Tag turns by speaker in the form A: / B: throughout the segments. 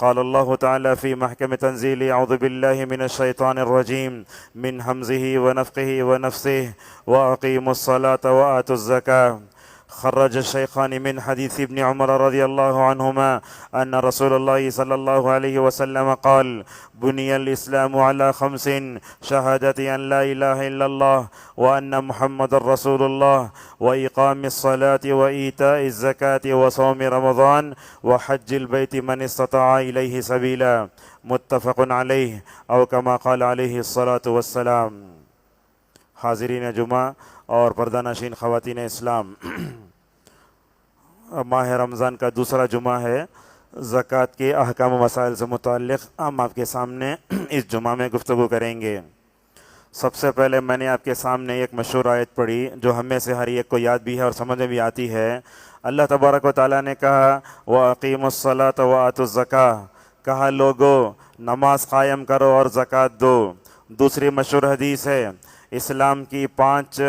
A: قال الله تعالى في محكم تنزيله: أعوذ بالله من الشيطان الرجيم من همزه ونفخه ونفسه وأقيموا الصلاة وآتوا الزكاة. خرج الشيخان من حديث ابن عمر رضي الله عنهما أن رسول الله صلى الله عليه وسلم قال: بني الإسلام على 5: شهادة أن لا إله إلا الله وأن محمد رسول الله وإقام الصلاة وإيتاء الزكاة وصوم رمضان وحج البيت من استطاع إليه سبيلا. متفق عليه أو كما قال عليه الصلاة والسلام. حاضرین جمعہ اور پردہ نشین خواتین اسلام، ماہ رمضان کا دوسرا جمعہ ہے۔ زکوٰۃ کے احکام و مسائل سے متعلق ہم آپ کے سامنے اس جمعہ میں گفتگو کریں گے۔ سب سے پہلے میں نے آپ کے سامنے ایک مشہور آیت پڑھی جو ہم میں سے ہر ایک کو یاد بھی ہے اور سمجھ میں بھی آتی ہے۔ اللہ تبارک و تعالیٰ نے کہا: وَأَقِيمُوا الصَّلَاةَ وَآتُوا الزَّكَاةَ، کہا لوگو نماز قائم کرو اور زکوٰۃ دو۔ دوسری مشہور حدیث ہے، اسلام کی 5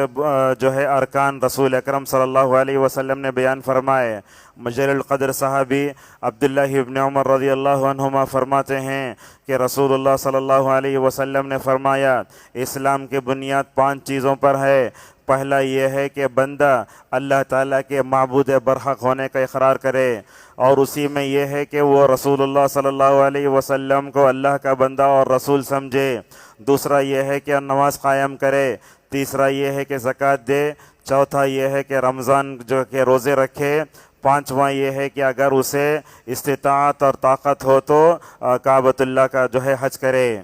A: جو ہے ارکان رسول اکرم صلی اللہ علیہ وسلم نے بیان فرمائے۔ مجل القدر صحابی عبداللہ ابن عمر رضی اللہ عنہما فرماتے ہیں کہ رسول اللہ صلی اللہ علیہ وسلم نے فرمایا، اسلام کی بنیاد 5 چیزوں پر ہے۔ پہلا یہ ہے کہ بندہ اللہ تعالیٰ کے معبود برحق ہونے کا اقرار کرے، اور اسی میں یہ ہے کہ وہ رسول اللہ صلی اللہ علیہ وسلم کو اللہ کا بندہ اور رسول سمجھے۔ دوسرا یہ ہے کہ نماز قائم کرے۔ تیسرا یہ ہے کہ زکوٰۃ دے۔ چوتھا یہ ہے کہ رمضان جو کہ روزے رکھے۔ پانچواں یہ ہے کہ اگر اسے استطاعت اور طاقت ہو تو کعبۃ اللہ کا جو ہے حج کرے۔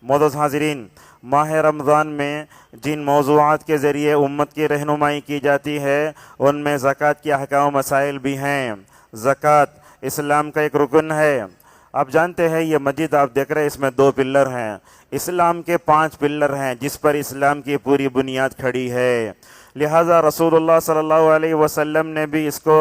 A: معزز حاضرین، ماہ رمضان میں جن موضوعات کے ذریعے امت کی رہنمائی کی جاتی ہے ان میں زکوٰۃ کے احکام و مسائل بھی ہیں۔ زکوٰۃ اسلام کا ایک رکن ہے۔ آپ جانتے ہیں یہ مسجد آپ دیکھ رہے ہیں، اس میں 2 پلر ہیں۔ اسلام کے 5 پلر ہیں جس پر اسلام کی پوری بنیاد کھڑی ہے۔ لہٰذا رسول اللہ صلی اللہ علیہ وسلم نے بھی اس کو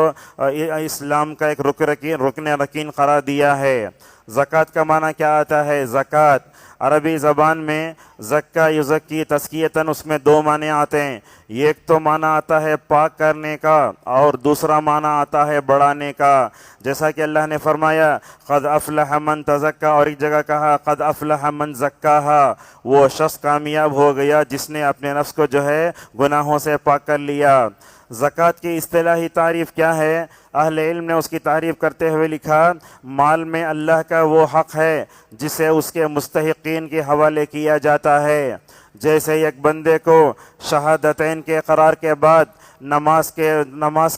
A: اسلام کا ایک رکن رکین قرار دیا ہے۔ زکوٰۃ کا معنی کیا آتا ہے؟ زکوٰۃ عربی زبان میں زکا یزکی تزکیتاً، اس میں 2 معنی آتے ہیں۔ ایک تو معنی آتا ہے پاک کرنے کا، اور دوسرا معنی آتا ہے بڑھانے کا۔ جیسا کہ اللہ نے فرمایا قد افلح من تزکا، اور ایک جگہ کہا قد افلح من زکاہا، وہ شخص کامیاب ہو گیا جس نے اپنے نفس کو جو ہے گناہوں سے پاک کر لیا۔ زکوٰۃ کی اصطلاحی تعریف کیا ہے؟ اہل علم نے اس کی تعریف کرتے ہوئے لکھا: مال میں اللہ کا وہ حق ہے جسے اس کے مستحقین کے حوالے کیا جاتا ہے۔ جیسے ایک بندے کو شہادتین کے اقرار کے بعد نماز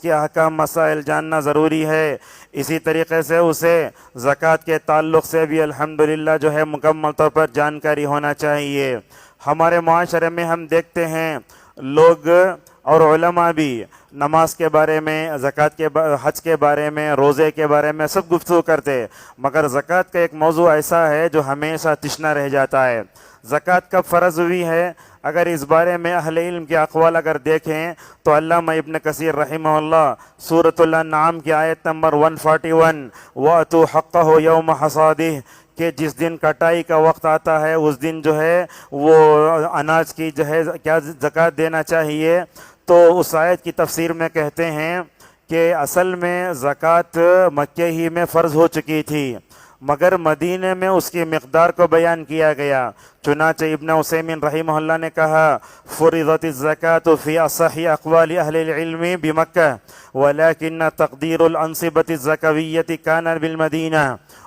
A: کے احکام مسائل جاننا ضروری ہے، اسی طریقے سے اسے زکوٰۃ کے تعلق سے بھی الحمدللہ جو ہے مکمل طور پر جانکاری ہونا چاہیے۔ ہمارے معاشرے میں ہم دیکھتے ہیں لوگ اور علماء بھی نماز کے بارے میں، زکوٰۃ کے حج کے بارے میں، روزے کے بارے میں سب گفتگو کرتے، مگر زکوٰۃ کا ایک موضوع ایسا ہے جو ہمیشہ تشنا رہ جاتا ہے۔ زکوٰۃ کب فرض ہوئی ہے؟ اگر اس بارے میں اہل علم کے اقوال اگر دیکھیں تو علامہ ابن کثیر رحمہ اللہ سورۃ الانعام کی آیت نمبر 141 وَأْتُوا حَقَّهُ يَوْمَ حَصَادِهِ کہ جس دن کٹائی کا وقت آتا ہے اس دن جو ہے وہ اناج کی جو ہے کیا زکوٰۃ دینا چاہیے۔ تو اس آیت کی تفسیر میں کہتے ہیں کہ اصل میں زکوٰۃ مکہ ہی میں فرض ہو چکی تھی، مگر مدینے میں اس کی مقدار کو بیان کیا گیا۔ چنانچہ ابن عثیمین رحمہ اللہ نے کہا فرضت الزکاة فی اصح اقوال اہل العلم بمکہ ولکن تقدیر الانصبۃ الزکویۃ کان بالمدینہ۔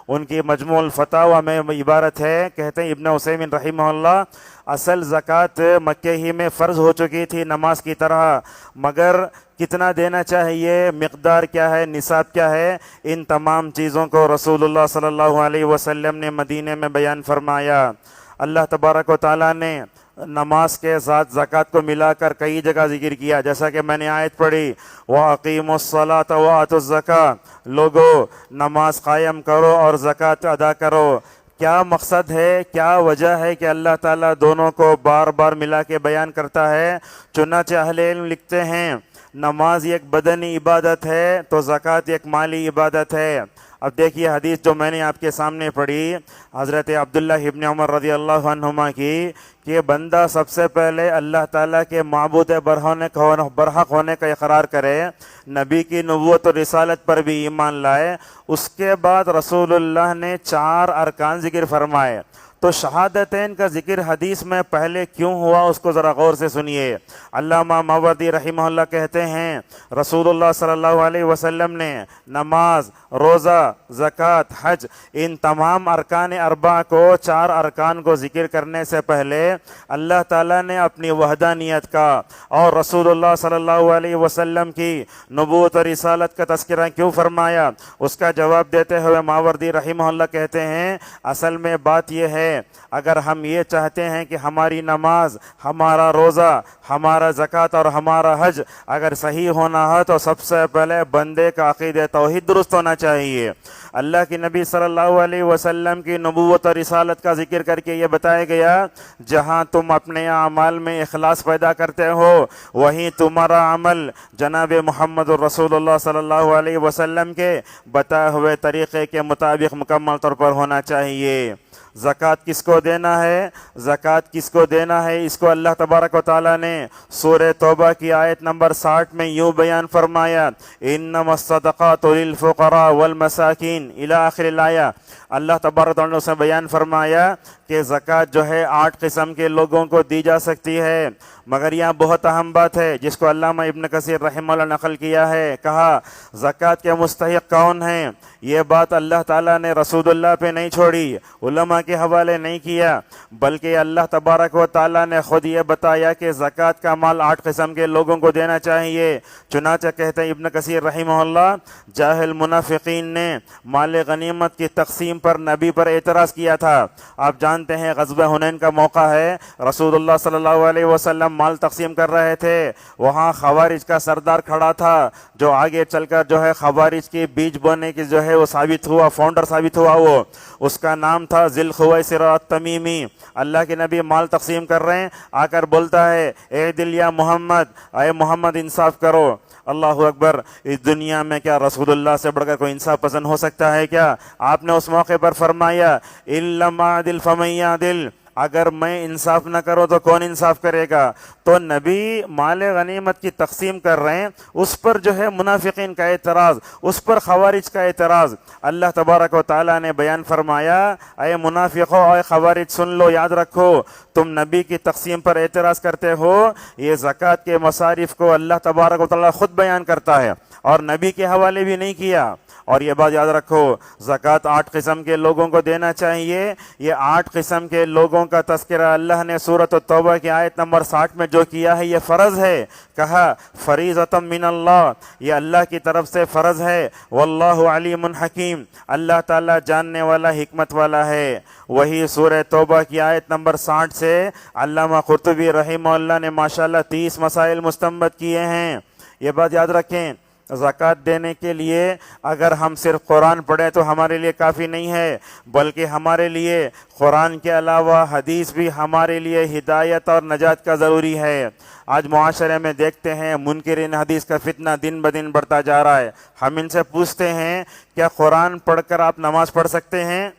A: ان کی مجموع الفتاوی میں عبارت ہے، کہتے ہیں ابن عثیمین رحمہ اللہ، اصل زکوٰۃ مکہ ہی میں فرض ہو چکی تھی نماز کی طرح، مگر کتنا دینا چاہیے، مقدار کیا ہے، نصاب کیا ہے، ان تمام چیزوں کو رسول اللہ صلی اللہ علیہ وسلم نے مدینے میں بیان فرمایا۔ اللہ تبارک و تعالیٰ نے نماز کے ساتھ زکوٰۃ کو ملا کر کئی جگہ ذکر کیا، جیسا کہ میں نے آیت پڑھی وَأَقِيمُوا الصَّلَاةَ وَآتُوا الزَّكَاةَ، لوگو نماز قائم کرو اور زکوٰۃ ادا کرو۔ کیا مقصد ہے، کیا وجہ ہے کہ اللہ تعالیٰ دونوں کو بار بار ملا کے بیان کرتا ہے؟ چنانچہ اہل علم لکھتے ہیں نماز ایک بدنی عبادت ہے تو زکوٰۃ ایک مالی عبادت ہے۔ اب دیکھیے حدیث جو میں نے آپ کے سامنے پڑھی حضرت عبداللہ ابن عمر رضی اللہ عنہما کی، کہ بندہ سب سے پہلے اللہ تعالیٰ کے معبود برحق ہونے کا اقرار کرے، نبی کی نبوت و رسالت پر بھی ایمان لائے، اس کے بعد رسول اللہ نے 4 ارکان ذکر فرمائے۔ تو شہادتین کا ذکر حدیث میں پہلے کیوں ہوا اس کو ذرا غور سے سنیے۔ علامہ ماوردی رحمہ اللہ کہتے ہیں رسول اللہ صلی اللہ علیہ وسلم نے نماز، روزہ، زکوٰۃ، حج، ان تمام ارکان اربع کو 4 ارکان کو ذکر کرنے سے پہلے اللہ تعالیٰ نے اپنی وحدانیت کا اور رسول اللہ صلی اللہ علیہ وسلم کی نبوت اور رسالت کا تذکرہ کیوں فرمایا؟ اس کا جواب دیتے ہوئے ماوردی رحمہ اللہ کہتے ہیں اصل میں بات یہ ہے، اگر ہم یہ چاہتے ہیں کہ ہماری نماز، ہمارا روزہ، ہمارا زکوٰۃ اور ہمارا حج اگر صحیح ہونا ہے تو سب سے پہلے بندے کا عقیدہ توحید درست ہونا چاہیے۔ اللہ کی نبی صلی اللہ علیہ وسلم کی نبوت اور رسالت کا ذکر کر کے یہ بتایا گیا جہاں تم اپنے اعمال میں اخلاص پیدا کرتے ہو وہیں تمہارا عمل جناب محمد الرسول اللہ صلی اللہ علیہ وسلم کے بتائے ہوئے طریقے کے مطابق مکمل طور پر ہونا چاہیے۔ زکوٰۃ کس کو دینا ہے؟ زکوٰۃ کس کو دینا ہے اس کو اللہ تبارک و تعالیٰ نے سورہ توبہ کی آیت نمبر 60 میں یوں بیان فرمایا، انما الصدقات للفقراء والمساکین الی آخر الآیہ۔ اللہ تبارک و تعالیٰ نے اسے بیان فرمایا کہ زکوٰۃ جو ہے 8 قسم کے لوگوں کو دی جا سکتی ہے، مگر یہاں بہت اہم بات ہے جس کو علامہ ابن کثیر رحمہ اللہ نقل کیا ہے، کہا زکوٰۃ کے مستحق کون ہیں؟ یہ بات اللہ تعالیٰ نے رسول اللہ پہ نہیں چھوڑی، علماء کے حوالے نہیں کیا، بلکہ اللہ تبارک و تعالیٰ نے خود یہ بتایا کہ زکوٰۃ کا مال 8 قسم کے لوگوں کو دینا چاہیے۔ چنانچہ کہتے ہیں ابن کثیر رحمہ اللہ، جاہل منافقین نے مال غنیمت کی تقسیم پر نبی پر اعتراض کیا تھا۔ آپ جانتے ہیں غزوہ حنین کا موقع ہے، رسول اللہ صلی اللہ علیہ وسلم مال تقسیم کر رہے تھے، وہاں خوارج کا سردار کھڑا تھا جو آگے چل کر جو ہے خوارج کی بیج بونے کی جو ہے وہ ثابت ہوا، فاؤنڈر ثابت ہوا، وہ اس کا نام تھا ذی الخویصر التمیمی۔ اللہ کے نبی مال تقسیم کر رہے ہیں، آ کر بولتا ہے اے دل یا محمد، اے محمد انصاف کرو۔ اللہ اکبر، اس دنیا میں کیا رسول اللہ سے بڑھ کر کوئی انصاف پسند ہو سکتا ہے کیا؟ آپ نے اس موقع پر فرمایا ان لم اعدل فمن یعدل، اگر میں انصاف نہ کروں تو کون انصاف کرے گا؟ تو نبی مال غنیمت کی تقسیم کر رہے ہیں، اس پر جو ہے منافقین کا اعتراض، اس پر خوارج کا اعتراض۔ اللہ تبارک و تعالیٰ نے بیان فرمایا اے منافقو، اے خوارج سن لو، یاد رکھو، تم نبی کی تقسیم پر اعتراض کرتے ہو، یہ زکوٰۃ کے مصارف کو اللہ تبارک و تعالیٰ خود بیان کرتا ہے اور نبی کے حوالے بھی نہیں کیا۔ اور یہ بات یاد رکھو، زکوٰۃ 8 قسم کے لوگوں کو دینا چاہیے۔ یہ 8 قسم کے لوگوں کا تذکرہ اللہ نے سورۃ التوبہ کی آیت نمبر 60 میں جو کیا ہے یہ فرض ہے، کہا فریضۃ من اللہ، یہ اللہ کی طرف سے فرض ہے، واللہ علیم حکیم، اللہ تعالیٰ جاننے والا، حکمت والا ہے۔ وہی سورہ توبہ کی آیت نمبر 60 سے علامہ قرطبی رحمہ اللہ نے ماشاءاللہ 30 مسائل مستنبط کیے ہیں۔ یہ بات یاد رکھیں، زکوٰۃ دینے کے لیے اگر ہم صرف قرآن پڑھیں تو ہمارے لیے کافی نہیں ہے، بلکہ ہمارے لیے قرآن کے علاوہ حدیث بھی ہمارے لیے ہدایت اور نجات کا ضروری ہے۔ آج معاشرے میں دیکھتے ہیں منکرین حدیث کا فتنہ دن بدن بڑھتا جا رہا ہے۔ ہم ان سے پوچھتے ہیں کیا قرآن پڑھ کر آپ نماز پڑھ سکتے ہیں؟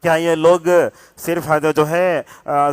A: کیا یہ لوگ صرف جو ہے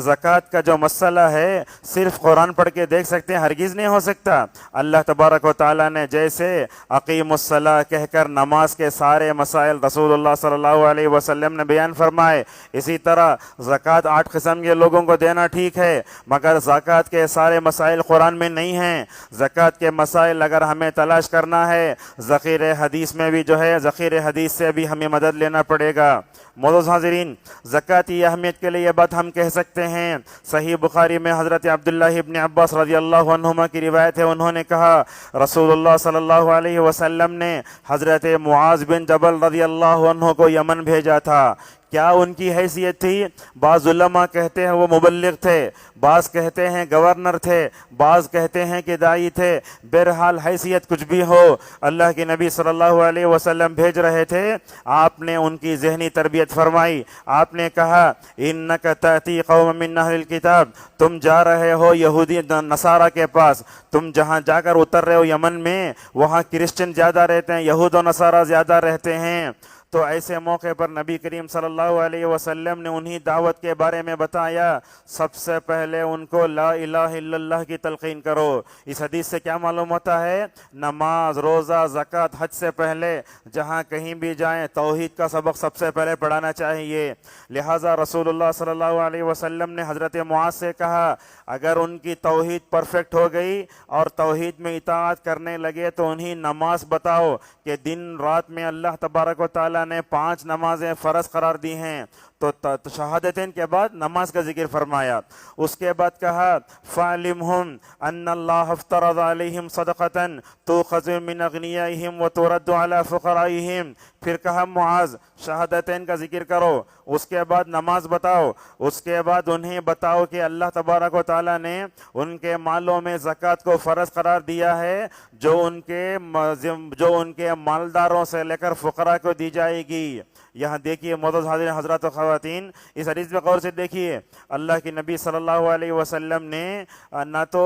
A: زکوٰۃ کا جو مسئلہ ہے صرف قرآن پڑھ کے دیکھ سکتے ہیں؟ ہرگز نہیں ہو سکتا۔ اللہ تبارک و تعالیٰ نے جیسے اقیم الصلاۃ کہہ کر نماز کے سارے مسائل رسول اللہ صلی اللہ علیہ وسلم نے بیان فرمائے، اسی طرح زکوٰۃ 8 قسم کے لوگوں کو دینا ٹھیک ہے، مگر زکوٰۃ کے سارے مسائل قرآن میں نہیں ہیں۔ زکوٰۃ کے مسائل اگر ہمیں تلاش کرنا ہے، ذخیرہ حدیث میں بھی جو ہے ذخیرہ حدیث سے بھی ہمیں مدد لینا پڑے گا۔ معزز حاضرین، زکوٰۃ کی اہمیت کے لیے یہ بات ہم کہہ سکتے ہیں، صحیح بخاری میں حضرت عبداللہ ابن عباس رضی اللہ عنہما کی روایت ہے، انہوں نے کہا رسول اللہ صلی اللہ علیہ وسلم نے حضرت معاذ بن جبل رضی اللہ عنہ کو یمن بھیجا تھا کیا ان کی حیثیت تھی؟ بعض علماء کہتے ہیں وہ مبلغ تھے، بعض کہتے ہیں گورنر تھے، بعض کہتے ہیں کہ داعی تھے، بہرحال حیثیت کچھ بھی ہو، اللہ کے نبی صلی اللہ علیہ وسلم بھیج رہے تھے، آپ نے ان کی ذہنی تربیت فرمائی۔ آپ نے کہا انک تأتی قوم من اہل الکتاب، تم جا رہے ہو یہودی نصارہ کے پاس، تم جہاں جا کر اتر رہے ہو یمن میں، وہاں کرسچن زیادہ رہتے ہیں، یہود و نصارہ زیادہ رہتے ہیں۔ تو ایسے موقع پر نبی کریم صلی اللہ علیہ وسلم نے انہی دعوت کے بارے میں بتایا، سب سے پہلے ان کو لا الہ الا اللہ کی تلقین کرو۔ اس حدیث سے کیا معلوم ہوتا ہے؟ نماز، روزہ، زکوٰۃ، حج سے پہلے جہاں کہیں بھی جائیں توحید کا سبق سب سے پہلے پڑھانا چاہیے۔ لہٰذا رسول اللہ صلی اللہ علیہ وسلم نے حضرت معاذ سے کہا اگر ان کی توحید پرفیکٹ ہو گئی اور توحید میں اطاعت کرنے لگے تو انہیں نماز بتاؤ کہ دن رات میں اللہ تبارک و تعالیٰ نے 5 نمازیں فرض قرار دی ہیں۔ تو شہادتین کے بعد نماز کا ذکر فرمایا۔ اس کے بعد کہا فَعْلِمْهُمْ أَنَّ اللَّهَ افْتَرَضَ عَلَيْهِمْ صَدَقَةً تُؤْخَذُ مِنْ أَغْنِيَائِهِمْ وَتُرَدُّ عَلَى فُقَرَائِهِمْ۔ پھر کہا معاذ شہادتین کا ذکر کرو، اس کے بعد نماز بتاؤ، اس کے بعد انہیں بتاؤ کہ اللہ تبارک و تعالیٰ نے ان کے مالوں میں زکوٰۃ کو فرض قرار دیا ہے جو ان کے مالداروں سے لے کر فقراء کو دی جائے گی۔ یہاں دیکھیے معزز حاضرین حضرات و خواتین، اس حدیث میں غور سے دیکھیے، اللہ کے نبی صلی اللہ علیہ وسلم نے نہ تو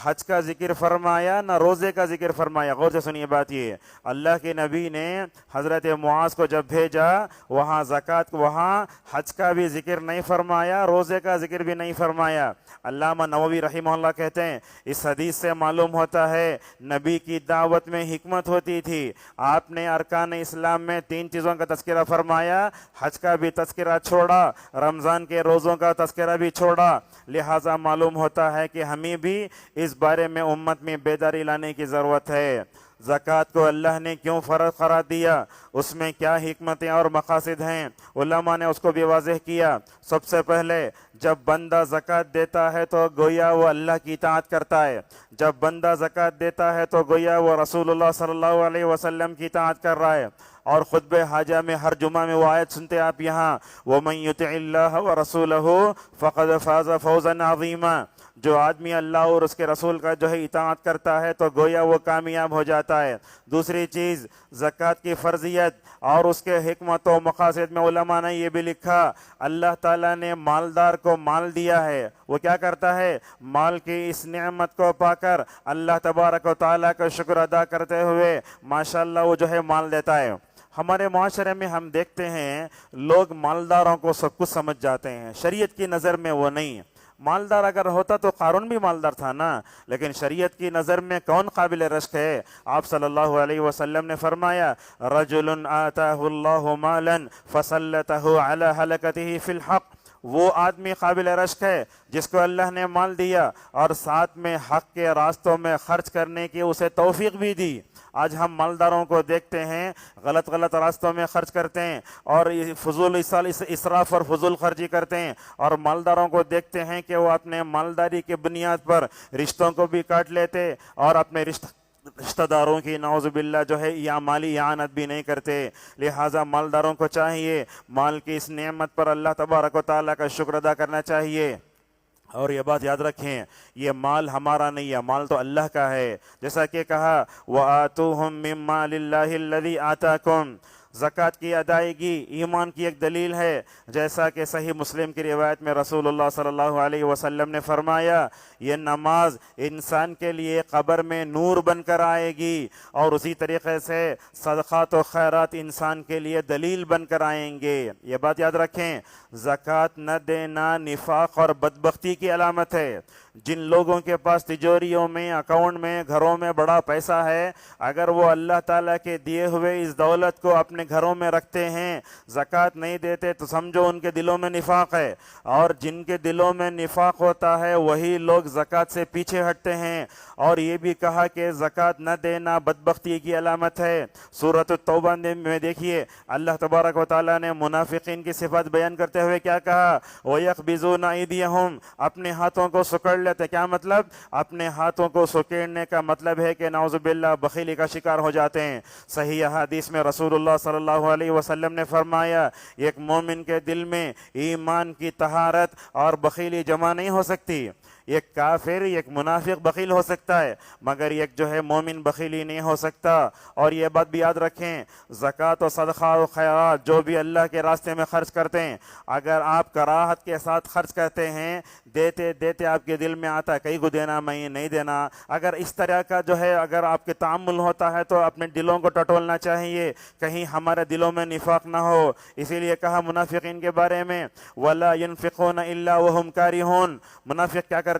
A: حج کا ذکر فرمایا نہ روزے کا ذکر فرمایا۔ غور سے سنیے بات، یہ اللہ کے نبی نے حضرت معاذ کو جب بھیجا وہاں زکوٰۃ، وہاں حج کا بھی ذکر نہیں فرمایا، روزے کا ذکر بھی نہیں فرمایا۔ علامہ نووی رحمہ اللہ کہتے ہیں اس حدیث سے معلوم ہوتا ہے نبی کی دعوت میں حکمت ہوتی تھی۔ آپ نے ارکان اسلام میں 3 چیزوں کا تذکرہ فرمایا، حج کا بھی تذکرہ چھوڑا، رمضان کے روزوں کا تذکرہ بھی چھوڑا۔ لہٰذا معلوم ہوتا ہے کہ ہمیں بھی اس بارے میں امت میں بیداری لانے کی ضرورت ہے۔ زکوٰۃ کو اللہ نے کیوں فرض قرار دیا، اس میں کیا حکمتیں اور مقاصد ہیں، علماء نے اس کو بھی واضح کیا۔ سب سے پہلے جب بندہ زکوٰۃ دیتا ہے تو گویا وہ اللہ کی اطاعت کرتا ہے، جب بندہ زکوٰۃ دیتا ہے تو گویا وہ رسول اللہ صلی اللہ علیہ وسلم کی اطاعت کر رہا ہے۔ اور خطبہ حاجہ میں ہر جمعہ میں وہ آیت سنتے آپ یہاں وَمَن يُطِعِ اللَّهَ وَرَسُولَهُ فَقَدْ فَازَ فَوْزًا عَظِيمًا، جو آدمی اللہ اور اس کے رسول کا جو ہے اطاعت کرتا ہے تو گویا وہ کامیاب ہو جاتا ہے۔ دوسری چیز زکوٰۃ کی فرضیت اور اس کے حکمت و مقاصد میں علماء نے یہ بھی لکھا اللہ تعالیٰ نے مالدار کو مال دیا ہے، وہ کیا کرتا ہے؟ مال کی اس نعمت کو پا کر اللہ تبارک و تعالیٰ کا شکر ادا کرتے ہوئے ماشاءاللہ وہ جو ہے مال دیتا ہے۔ ہمارے معاشرے میں ہم دیکھتے ہیں لوگ مالداروں کو سب کچھ سمجھ جاتے ہیں، شریعت کی نظر میں وہ نہیں۔ مالدار اگر ہوتا تو قارون بھی مالدار تھا نا، لیکن شریعت کی نظر میں کون قابل رشک ہے؟ آپ صلی اللہ علیہ وسلم نے فرمایا رجل آتاہ اللہ مالا فسلطہ علی ہلکتہ فی الحق، وہ آدمی قابل رشک ہے جس کو اللہ نے مال دیا اور ساتھ میں حق کے راستوں میں خرچ کرنے کی اسے توفیق بھی دی۔ آج ہم مالداروں کو دیکھتے ہیں غلط راستوں میں خرچ کرتے ہیں اور فضول اسراف اور فضول خرچی کرتے ہیں، اور مالداروں کو دیکھتے ہیں کہ وہ اپنے مالداری کی بنیاد پر رشتوں کو بھی کاٹ لیتے اور اپنے رشتہ داروں کی نعوذ باللہ جو ہے یا مالی اعانت بھی نہیں کرتے۔ لہٰذا مالداروں کو چاہیے مال کی اس نعمت پر اللہ تبارک و تعالیٰ کا شکر ادا کرنا چاہیے۔ اور یہ بات یاد رکھیں یہ مال ہمارا نہیں ہے، مال تو اللہ کا ہے، جیسا کہ کہا وَآتُوهُم مِّن مَّالِ اللَّهِ الَّذِي آتَاكُمْ۔ زکوٰۃ کی ادائیگی ایمان کی ایک دلیل ہے، جیسا کہ صحیح مسلم کی روایت میں رسول اللہ صلی اللہ علیہ وسلم نے فرمایا یہ نماز انسان کے لیے قبر میں نور بن کر آئے گی، اور اسی طریقے سے صدقات و خیرات انسان کے لیے دلیل بن کر آئیں گے۔ یہ بات یاد رکھیں زکوٰۃ نہ دینا نفاق اور بدبختی کی علامت ہے۔ جن لوگوں کے پاس تجوریوں میں، اکاؤنٹ میں، گھروں میں بڑا پیسہ ہے، اگر وہ اللہ تعالیٰ کے دیے ہوئے اس دولت کو اپنے گھروں میں رکھتے ہیں، زکوٰۃ نہیں دیتے، تو سمجھو ان کے دلوں میں نفاق ہے۔ اور جن کے دلوں میں نفاق ہوتا ہے وہی لوگ زکوٰۃ سے پیچھے ہٹتے ہیں۔ اور یہ بھی کہا کہ زکوٰۃ نہ دینا بدبختی کی علامت ہے۔ سورۃ التوبہ میں دیکھیے اللہ تبارک و تعالیٰ نے منافقین کی صفات بیان کرتے ہوئے کیا کہا وَيَقْبِضُونَ أَيْدِيَهُمْ، اپنے ہاتھوں کو سکڑ لیتے۔ کیا مطلب؟ اپنے ہاتھوں کو سکیڑنے کا مطلب ہے کہ نعوذ باللہ بخیلی کا شکار ہو جاتے ہیں۔ صحیح حدیث میں رسول اللہ صلی اللہ علیہ وسلم نے فرمایا ایک مومن کے دل میں ایمان کی طہارت اور بخیلی جمع نہیں ہو سکتی. ایک کافر ایک منافق بخیل ہو سکتا ہے مگر ایک جو ہے مومن بخیلی نہیں ہو سکتا. اور یہ بات بھی یاد رکھیں زکوٰۃ و صدقہ و خیرات جو بھی اللہ کے راستے میں خرچ کرتے ہیں اگر آپ کراہت کے ساتھ خرچ کرتے ہیں دیتے دیتے آپ کے دل میں آتا ہے کہیں کو دینا میں نہیں دینا, اگر اس طرح کا جو ہے اگر آپ کے تعامل ہوتا ہے تو اپنے دلوں کو ٹٹولنا چاہیے کہیں ہمارے دلوں میں نفاق نہ ہو. اسی لیے کہا منافقین کے بارے میں وَلَا يُنْفِقُونَ إِلَّا وَهُمْ كَارِهُونَ, منافق کیا کرتا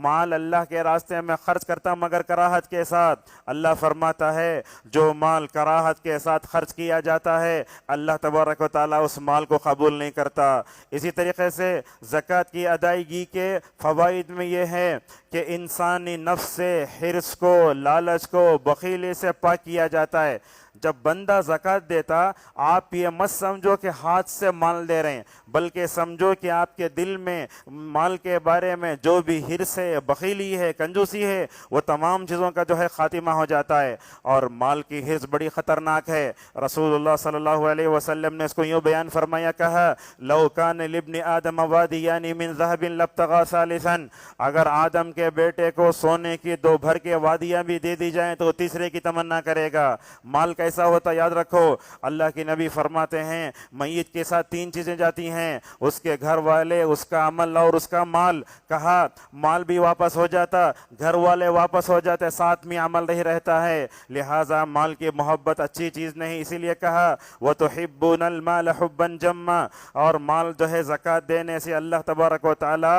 A: مال اللہ کے راستے میں خرچ کرتا مگر کراہت کے ساتھ. اللہ فرماتا ہے جو مال کراہت کے ساتھ خرچ کیا جاتا ہے اللہ تبارک و تعالیٰ اس مال کو قبول نہیں کرتا. اسی طریقے سے زکوٰۃ کی ادائیگی کے فوائد میں یہ ہے کہ انسانی نفس سے حرص کو لالچ کو بخیلی سے پاک کیا جاتا ہے. جب بندہ زکوٰۃ دیتا آپ یہ مت سمجھو کہ ہاتھ سے مال دے رہے ہیں بلکہ سمجھو کہ آپ کے دل میں مال کے بارے میں جو بھی حرص ہے بخیلی ہے کنجوسی ہے وہ تمام چیزوں کا جو ہے خاتمہ ہو جاتا ہے. اور مال کی حرص بڑی خطرناک ہے. رسول اللہ صلی اللہ علیہ وسلم نے اس کو یوں بیان فرمایا کہا لو کان لابن آدم وادیان من ذهب لابتغى ثالثا, اگر آدم کے بیٹے کو سونے کی 2 بھر کے وادیاں بھی دے دی جائیں تو تیسرے کی تمنا کرے گا. مال کیسا ہوتا یاد رکھو اللہ کے نبی فرماتے ہیں میت کے ساتھ 3 چیزیں جاتی ہیں اس کے گھر والے اس کا عمل اور اس کا مال. کہا مال بھی واپس ہو جاتا گھر والے واپس ہو جاتے ساتھ میں عمل نہیں رہتا ہے, لہٰذا مال کی محبت اچھی چیز نہیں. اسی لیے کہا وَتُحِبُّونَ الْمَالَ حُبًّا جَمًّا, اور مال جو ہے زکوٰۃ دینے سے اللہ تبارک و تعالی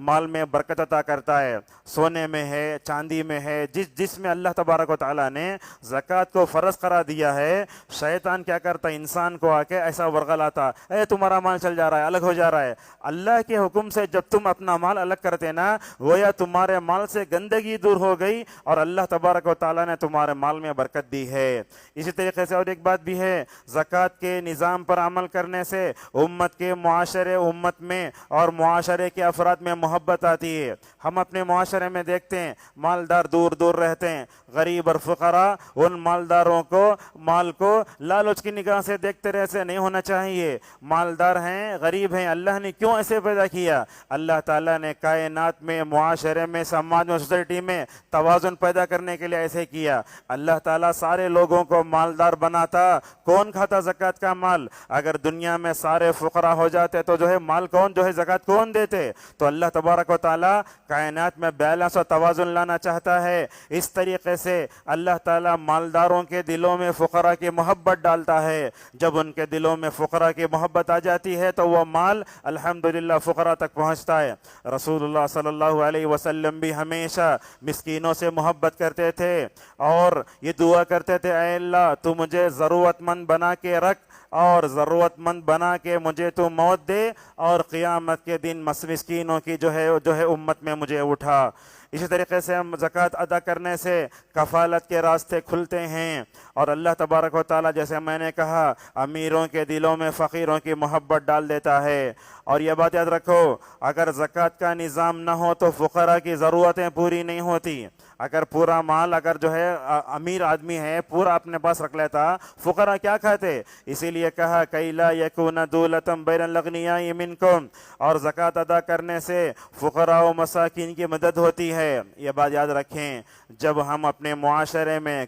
A: مال میں برکت عطا کرتا ہے. سونے میں ہے چاندی میں ہے جس میں اللہ تبارک و تعالی نے زکوٰۃ کو فرض قرار دیا ہے شیطان کیا کرتا انسان کو آ کے ایسا ورغلاتا اے تمہارا مال چل جا رہا ہے الگ ہو جا رہا ہے. اللہ کے حکم سے جب تم اپنا مال الگ کرتے نا گویا تمہارے مال سے گندگی دور ہو گئی اور اللہ تبارک و تعالیٰ نے تمہارے مال میں برکت دی ہے. اسی طریقے سے اور ایک بات بھی ہے زکوٰۃ کے نظام پر عمل کرنے سے امت کے معاشرے امت میں اور معاشرے کے افراد میں محبت آتی ہے. ہم اپنے معاشرے میں دیکھتے ہیں مالدار دور دور رہتے ہیں غریب اور فقراء ان مالداروں کو مال کو لالچ کی نگاہ سے دیکھتے رہے. ایسے نہیں ہونا چاہیے. مالدار ہیں غریب ہیں اللہ نے کیوں ایسے پیدا کیا؟ اللہ تعالیٰ نے کائنات میں معاشرے میں سماج میں سوسائٹی میں توازن پیدا کرنے کے لیے ایسے کیا. اللہ تعالیٰ سارے لوگوں کو مالدار بناتا کون کھاتا زکوٰۃ کا مال؟ اگر دنیا میں سارے فقراء ہو جاتے تو جو ہے مال کون جو ہے زکوٰۃ کون دیتے؟ تو اللہ تبارک و تعالیٰ کائنات میں بیلنس اور توازن لانا چاہتا ہے. اس طریقے سے اللہ تعالیٰ مالداروں کے دلوں میں فقراء کی محبت ڈالتا ہے. جب ان کے دلوں میں فقراء کی محبت آ جاتی ہے تو وہ مال الحمدللہ فقراء تک پہنچتا ہے. رسول اللہ صلی اللہ علیہ وسلم بھی ہمیشہ مسکینوں سے محبت کرتے تھے اور یہ دعا کرتے تھے اے اللہ تو مجھے ضرورت مند بنا کے رکھ اور ضرورت مند بنا کے مجھے تو موت دے اور قیامت کے دن مسکینوں کی جو ہے امت میں مجھے اٹھا. اسی طریقے سے ہم زکوٰۃ ادا کرنے سے کفالت کے راستے کھلتے ہیں اور اللہ تبارک و تعالیٰ جیسے میں نے کہا امیروں کے دلوں میں فقیروں کی محبت ڈال دیتا ہے. اور یہ بات یاد رکھو اگر زکوٰۃ کا نظام نہ ہو تو فقراء کی ضرورتیں پوری نہیں ہوتی. اگر پورا مال اگر جو ہے امیر آدمی ہے پورا اپنے پاس رکھ لیتا فقراء کیا کھاتے؟ اسی لیے کہا کئی لا یکون دولتم بین الاغنیاء منکم, اور زکوٰۃ ادا کرنے سے فقراء و مساکین کی مدد ہوتی ہے. یہ بات یاد رکھیں جب ہم اپنے معاشرے میں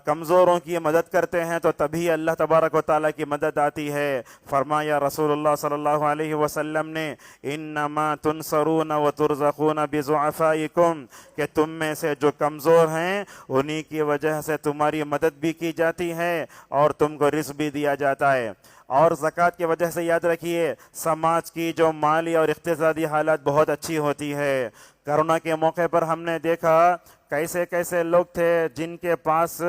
A: کمزوروں کی مدد کرتے ہیں تو تبھی اللہ تبارک و تعالیٰ کی مدد آتی ہے. فرمایا رسول اللہ صلی اللہ علیہ وسلم نے انما تنصرون وترزقون بضعفائکم, کہ تم میں سے جو کمزور ہیں انہی کی وجہ سے تمہاری مدد بھی کی جاتی ہے اور تم کو رزق بھی دیا جاتا ہے. اور زکوٰۃ کی وجہ سے یاد رکھیے سماج کی جو مالی اور اقتصادی حالت بہت اچھی ہوتی ہے. کرونا کے موقع پر ہم نے دیکھا کیسے کیسے لوگ تھے جن کے پاس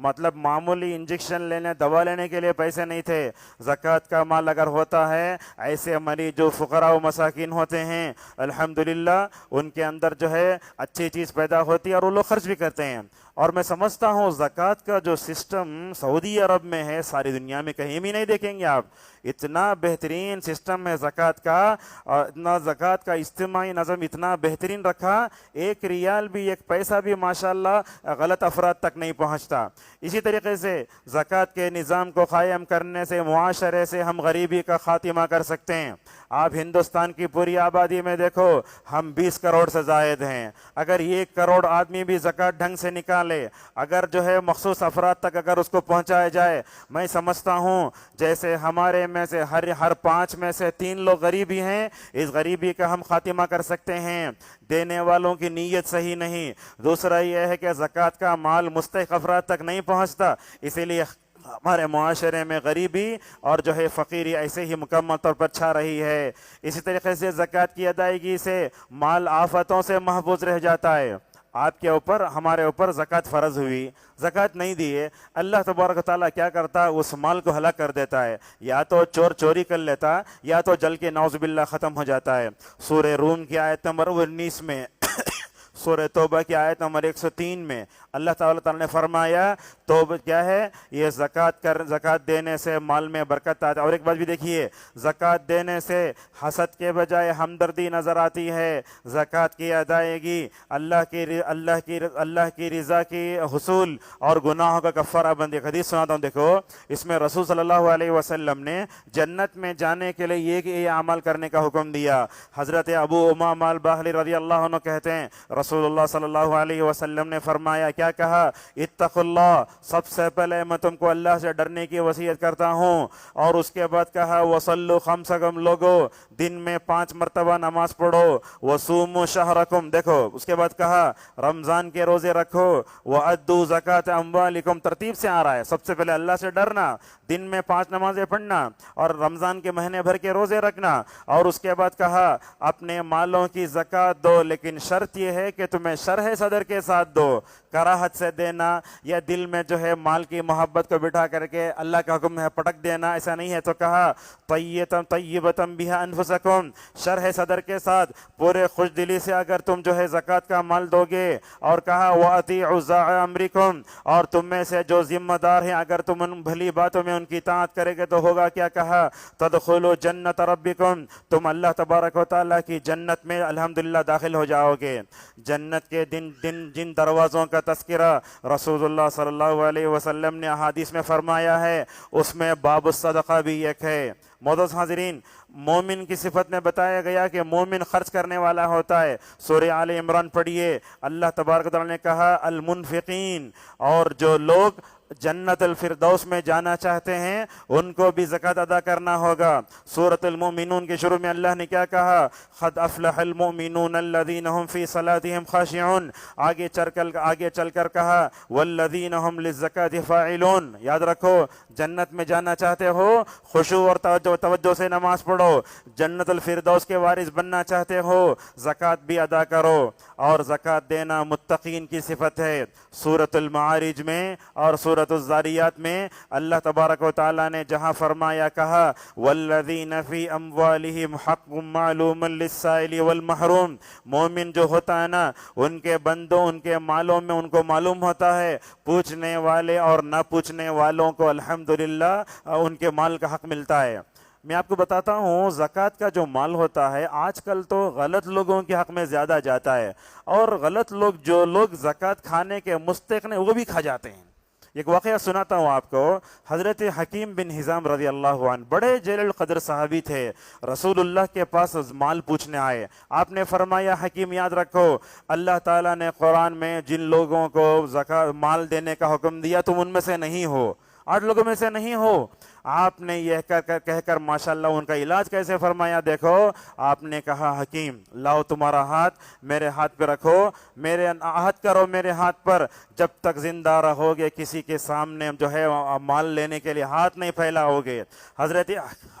A: مطلب معمولی انجیکشن لینے دوا لینے کے لیے پیسے نہیں تھے. زکوٰۃ کا مال اگر ہوتا ہے ایسے مریض جو فقراء و مساکین ہوتے ہیں الحمدللہ ان کے اندر جو ہے اچھی چیز پیدا ہوتی ہے اور وہ لوگ خرچ بھی کرتے ہیں. اور میں سمجھتا ہوں زکوٰۃ کا جو سسٹم سعودی عرب میں ہے ساری دنیا میں کہیں بھی نہیں دیکھیں گے آپ. اتنا بہترین سسٹم ہے زکوٰۃ کا اور اتنا زکوٰۃ کا اجتماعی نظم اتنا بہترین دن رکھا، 1 ریال بھی 1 پیسہ بھی ماشاءاللہ غلط افراد تک نہیں پہنچتا۔ اسی طریقے سے زکوٰۃ کے نظام کو قائم کرنے سے معاشرے سے ہم غریبی کا خاتمہ کر سکتے ہیں۔ آپ ہندوستان کی پوری آبادی میں دیکھو، ہم 20 کروڑ سے زائد ہیں۔ اگر 1 کروڑ آدمی بھی زکوٰۃ ڈھنگ سے نکالے، اگر جو ہے مخصوص افراد تک اگر اس کو پہنچایا جائے، میں سمجھتا ہوں جیسے ہمارے میں سے ہر 5 میں سے 3 لوگ غریبی ہیں، اس غریبی کا ہم خاتمہ کر سکتے ہیں۔ دینے والوں کی نیت صحیح نہیں۔ دوسرا یہ ہے کہ زکوٰۃ کا مال مستحق افراد تک نہیں پہنچتا، اسی لیے ہمارے معاشرے میں غریبی اور جو ہے فقیری ایسے ہی مکمل طور پر چھا رہی ہے۔ اسی طریقے سے زکوٰۃ کی ادائیگی سے مال آفتوں سے محفوظ رہ جاتا ہے۔ آپ کے اوپر، ہمارے اوپر زکوٰۃ فرض ہوئی، زکوٰۃ نہیں دیے، اللہ تبارک و تعالیٰ کیا کرتا ہے؟ اس مال کو ہلاک کر دیتا ہے، یا تو چور چوری کر لیتا، یا تو جل کے نعوذ باللہ ختم ہو جاتا ہے۔ سورہ روم کی آیت نمبر 19 میں سورہ توبہ کی آیت نمبر 103 میں اللہ تعالیٰ نے فرمایا توبہ کیا ہے؟ یہ زکوٰۃ دینے سے مال میں برکت آتا ہے۔ اور ایک بات بھی دیکھیے، زکوٰۃ دینے سے حسد کے بجائے ہمدردی نظر آتی ہے۔ زکوٰۃ کی ادائیگی اللہ کی رضا کی حصول اور گناہوں کا کفارہ بندی۔ حدیث سناتا ہوں، دیکھو اس میں رسول صلی اللہ علیہ وسلم نے جنت میں جانے کے لیے یہ عمل کرنے کا حکم دیا۔ حضرت ابو امامہ الباہلی رضی اللہ عنہ کہتے ہیں رسول اللہ صلی اللہ علیہ وسلم نے فرمایا، کیا کہا؟ اتقوا اللہ، سب سے پہلے میں تم کو اللہ سے ڈرنے کی وصیت کرتا ہوں، اور اس کے بعد کہا وصلوا خمسکم، لوگو دن میں 5 مرتبہ نماز پڑھو، وصوموا شہرکم، دیکھو اس کے بعد کہا رمضان کے روزے رکھو، وادوا زکاۃ اموالکم، ترتیب سے آ رہا ہے۔ سب سے پہلے اللہ سے ڈرنا، دن میں 5 نمازیں پڑھنا، اور رمضان کے مہینے بھر کے روزے رکھنا، اور اس کے بعد کہا اپنے مالوں کی زکوٰۃ دو، لیکن شرط یہ ہے کہ تمہیں شرح صدر کے ساتھ دو، کراہت سے دینا یا دل میں جو ہے مال کی محبت کو بٹھا کر کے اللہ کا حکم ہے پٹک دینا، ایسا نہیں ہے۔ تو کہا طیبۃ بہا انفسکم، شرح صدر کے ساتھ پورے خوش دلی سے اگر تم جو ہے زکوٰۃ کا مال دو گے، اور کہا واطیعوا ذا امرکم، اور تم میں سے جو ذمہ دار ہیں اگر تم ان بھلی باتوں میں ان کی اطاعت کرے گے تو ہوگا کیا؟ کہا تدخلوا جنت ربکم، تم اللہ تبارک و تعالیٰ کی جنت میں الحمدللہ داخل ہو جاؤ گے۔ جنت کے جن دروازوں کا تذکرہ رسول اللہ صلی اللہ علیہ وسلم نے احادیث میں فرمایا ہے، اس میں باب الصدقہ بھی ایک ہے۔ معزز حاضرین، مومن کی صفت میں بتایا گیا کہ مومن خرچ کرنے والا ہوتا ہے۔ سورہ آل عمران پڑھیے، اللہ تبارک و تعالیٰ نے کہا المنفقین، اور جو لوگ جنت الفردوس میں جانا چاہتے ہیں ان کو بھی زکوٰۃ ادا کرنا ہوگا۔ سورۃ المؤمنون کے شروع میں اللہ نے کیا کہا؟ قد افلح المؤمنون الذین هم فی صلاتهم خاشعون، آگے چل کر کہا والذین هم للزکاۃ فاعلون۔ یاد رکھو، جنت میں جانا چاہتے ہو خشوع اور توجہ سے نماز پڑھو، جنت الفردوس کے وارث بننا چاہتے ہو زکوٰۃ بھی ادا کرو، اور زکوٰۃ دینا متقین کی صفت ہے۔ سورۃ المعارج میں اور سورۃ الزاریات میں اللہ تبارک و تعالیٰ نے جہاں فرمایا کہا والذین فی اموالہم حق معلوم للسائل والمحروم، مومن جو ہوتا ہے نا، ان کے بندوں، ان کے مالوں میں ان کو معلوم ہوتا ہے، پوچھنے والے اور نہ پوچھنے والوں کو الحمدللہ ان کے مال کا حق ملتا ہے۔ میں آپ کو بتاتا ہوں زکوٰۃ کا جو مال ہوتا ہے آج کل تو غلط لوگوں کے حق میں زیادہ جاتا ہے، اور غلط لوگ جو لوگ زکوٰۃ کھانے کے مستحق ہیں وہ بھی کھا جاتے ہیں۔ ایک واقعہ سناتا ہوں آپ کو۔ حضرت حکیم بن حزام رضی اللہ عنہ بڑے جلیل القدر صحابی تھے، رسول اللہ کے پاس مال پوچھنے آئے۔ آپ نے فرمایا حکیم یاد رکھو، اللہ تعالیٰ نے قرآن میں جن لوگوں کو زکوٰۃ مال دینے کا حکم دیا تم ان میں سے نہیں ہو، 8 لوگوں میں سے نہیں ہو۔ آپ نے یہ کہہ کر ماشاءاللہ ان کا علاج کیسے فرمایا دیکھو۔ آپ نے کہا حکیم لاؤ تمہارا ہاتھ میرے ہاتھ پہ رکھو، میرے عہد کرو میرے ہاتھ پر، جب تک زندہ رہو گے کسی کے سامنے جو ہے مال لینے کے لیے ہاتھ نہیں پھیلاؤ گے۔ حضرت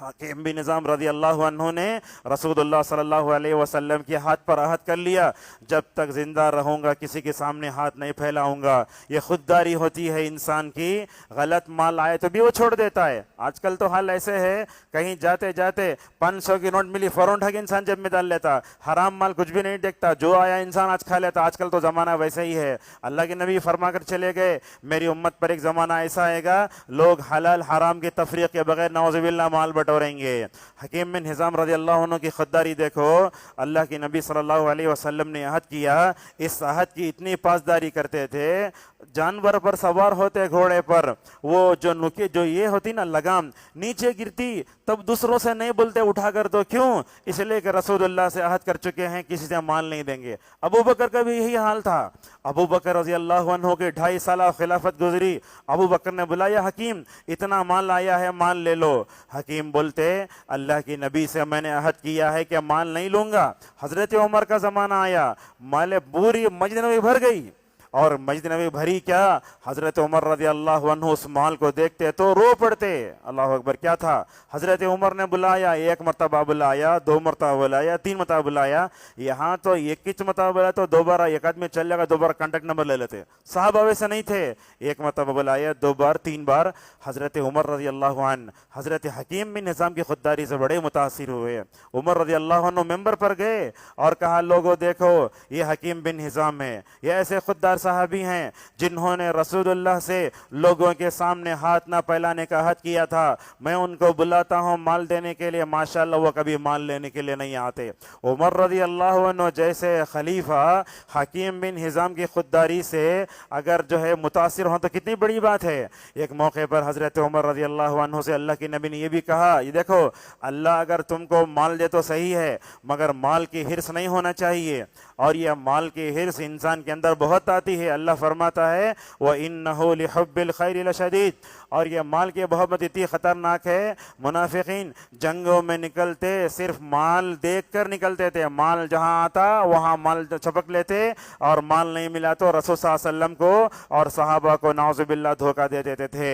A: حکیم بن حزام رضی اللہ عنہ نے رسول اللہ صلی اللہ علیہ وسلم کے ہاتھ پر عہد کر لیا، جب تک زندہ رہوں گا کسی کے سامنے ہاتھ نہیں پھیلاؤں گا۔ یہ خودداری ہوتی ہے انسان کی، غلط مال آئے تو بھی وہ چھوڑ دیتا ہے۔ آج کل تو حال ایسے ہے کہیں جاتے جاتے 500 کی نوٹ ملی فوراً اٹھا کے انسان جیب میں ڈال لیتا, حرام مال کچھ بھی نہیں دیکھتا, جو آیا انسان آج کھا لیتا. آج کل تو زمانہ ویسے ہی ہے. اللہ کے نبی فرما کر چلے گئے میری امت پر ایک زمانہ ایسا آئے گا لوگ حلال حرام کی تفریق کے بغیر نعوذ باللہ مال بٹوریں گے. حکیم بن حزام رضی اللہ عنہ کی خودداری دیکھو, اللہ کے نبی صلی اللہ علیہ وسلم نے عہد کیا, اس عہد کی اتنی پاسداری کرتے تھے, جانور پر سوار ہوتے گھوڑے پر, وہ جو یہ ہوتی نا لگام نیچے گرتی تب دوسروں سے نہیں بولتے اٹھا کر دو, کیوں؟ اس لیے کہ رسول اللہ سے عہد کر چکے ہیں کسی سے مال نہیں دیں گے. ابو بکر کا بھی یہی حال تھا. ابو بکر رضی اللہ عنہ کے 2.5 سالہ خلافت گزری. ابو بکر نے بلایا حکیم اتنا مال آیا ہے مال لے لو. حکیم بولتے اللہ کی نبی سے میں نے عہد کیا ہے کہ مال نہیں لوں گا. حضرت عمر کا زمانہ آیا, مال پوری مسجد نبوی بھر گئی, اور مسجد نبوی بھری کیا, حضرت عمر رضی اللہ عنہ اس مال کو دیکھتے تو رو پڑتے. اللہ اکبر, کیا تھا؟ حضرت عمر نے بلایا, 1 مرتبہ بلایا, 2 مرتبہ بلایا, 3 مرتبہ بلایا. یہاں تو 21 مرتبہ بلایا تو دوبارہ ایک آدمی چل جائے گا, دوبارہ کانٹیکٹ نمبر لے لیتے. صحابہ ویسے نہیں تھے, 1 مرتبہ بلایا, 2 بار, 3 بار. حضرت عمر رضی اللہ عنہ حضرت حکیم بن حزام کی خودداری سے بڑے متاثر ہوئے. عمر رضی اللہ عنہ ممبر پر گئے اور کہا لوگوں دیکھو یہ حکیم بن حزام ہے, یہ ایسے خوددار صحابی ہیں جنہوں نے رسول اللہ سے لوگوں کے سامنے ہاتھ نہ پھیلانے کا عہد کیا تھا. میں ان کو بلاتا ہوں مال دینے کے لیے, ماشاءاللہ وہ کبھی مال لینے کے لیے نہیں آتے. عمر رضی اللہ عنہ جیسے خلیفہ حکیم بن حزام کی خودداری سے اگر متاثر ہوں تو کتنی بڑی بات ہے. ایک موقع پر حضرت عمر رضی اللہ عنہ سے اللہ کی نبی نے یہ بھی کہا, یہ دیکھو اللہ اگر تم کو مال دے تو صحیح ہے, مگر مال کی حرص نہیں ہونا چاہیے, اور یہ مال کی حرص انسان کے اندر بہت آتی ہے. اللہ فرماتا ہے وَإِنَّهُ لِحُبِّ الْخَيْرِ لَشَدِيدٌ, اور یہ مال کی محبت اتنی خطرناک ہے. منافقین جنگوں میں نکلتے صرف مال دیکھ کر نکلتے تھے, مال جہاں آتا وہاں مال چھپک لیتے, اور مال نہیں ملا تو رسول صلی اللہ علیہ وسلم کو اور صحابہ کو نعوذ باللہ دھوکہ دے دیتے تھے.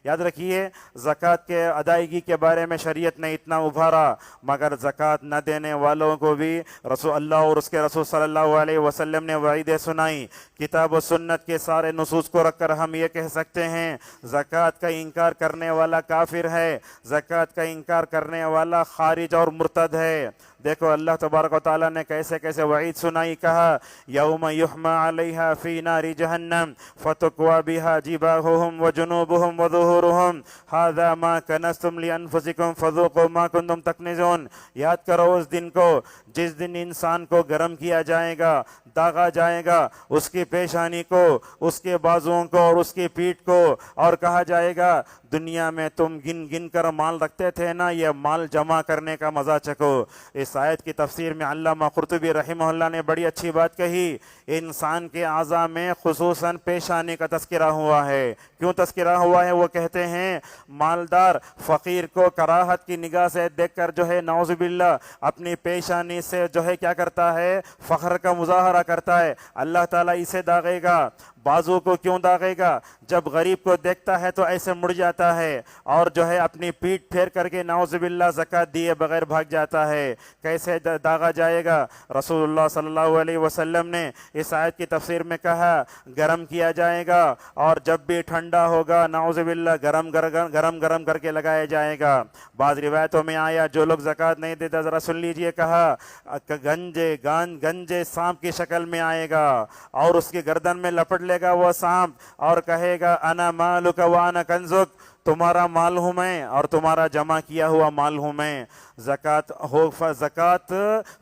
A: یاد رکھیے زکوٰۃ کے ادائیگی کے بارے میں شریعت نے اتنا ابھارا, مگر زکوٰۃ نہ دینے والوں کو بھی رسول اللہ اور اس کے رسول صلی اللہ علیہ وسلم نے وعیدیں سنائی. کتاب و سنت کے سارے نصوص کو رکھ کر ہم یہ کہہ سکتے ہیں زکوٰۃ کا انکار کرنے والا کافر ہے, زکوٰۃ کا انکار کرنے والا خارج اور مرتد ہے. دیکھو اللہ تبارک و تعالیٰ نے کیسے کیسے وعید سنائی, کہا یوم یحمى علیہا فی نار جہنم فتکوی بہا جباہہم وجنوبہم وظہورہم ھذا ما کنزتم لانفسکم فذوقوا ما کنتم تکنزون. یاد کرو اس دن کو جس دن انسان کو گرم کیا جائے گا, داغا جائے گا, اس کی پیشانی کو, اس کے بازوؤں کو اور اس کی پیٹھ کو, اور کہا جائے گا دنیا میں تم گن گن کر مال رکھتے تھے نا, یہ مال جمع کرنے کا مزہ چکو. اس آیت کی تفسیر میں علامہ قرطبی رحمہ اللہ نے بڑی اچھی بات کہی. انسان کے اعضاء میں خصوصاً پیشانی کا تذکرہ ہوا ہے. کیوں تذکرہ ہوا ہے؟ وہ کہتے ہیں مالدار فقیر کو کراہت کی نگاہ سے دیکھ کر نعوذ باللہ اپنی پیشانی سے کیا کرتا ہے, فخر کا مظاہرہ کرتا ہے. اللہ تعالیٰ اسے داغے گا. بازو کو کیوں داغے گا؟ جب غریب کو دیکھتا ہے تو ایسے مڑ جاتا ہے اور اپنی پیٹھ پھیر کر کے نعوذ باللہ زکوٰۃ دیے بغیر بھاگ جاتا ہے. کیسے داغا جائے گا؟ رسول اللہ صلی اللہ علیہ وسلم نے اس آیت کی تفسیر میں کہا گرم کیا جائے گا, اور جب بھی ٹھنڈا ہوگا نعوذ باللہ گرم کر کے لگایا جائے گا. بعض روایتوں میں آیا جو لوگ زکوٰۃ نہیں دیتے ذرا سن لیجئے, کہا گنجے سانپ کی شکل میں آئے گا اور اس کی گردن میں لپٹ لے گا وہ سانپ, اور کہے گا انا مالک وانا کنزک, تمہارا مال ہوں میں اور تمہارا جمع کیا ہوا مال ہوں میں. زکوٰۃ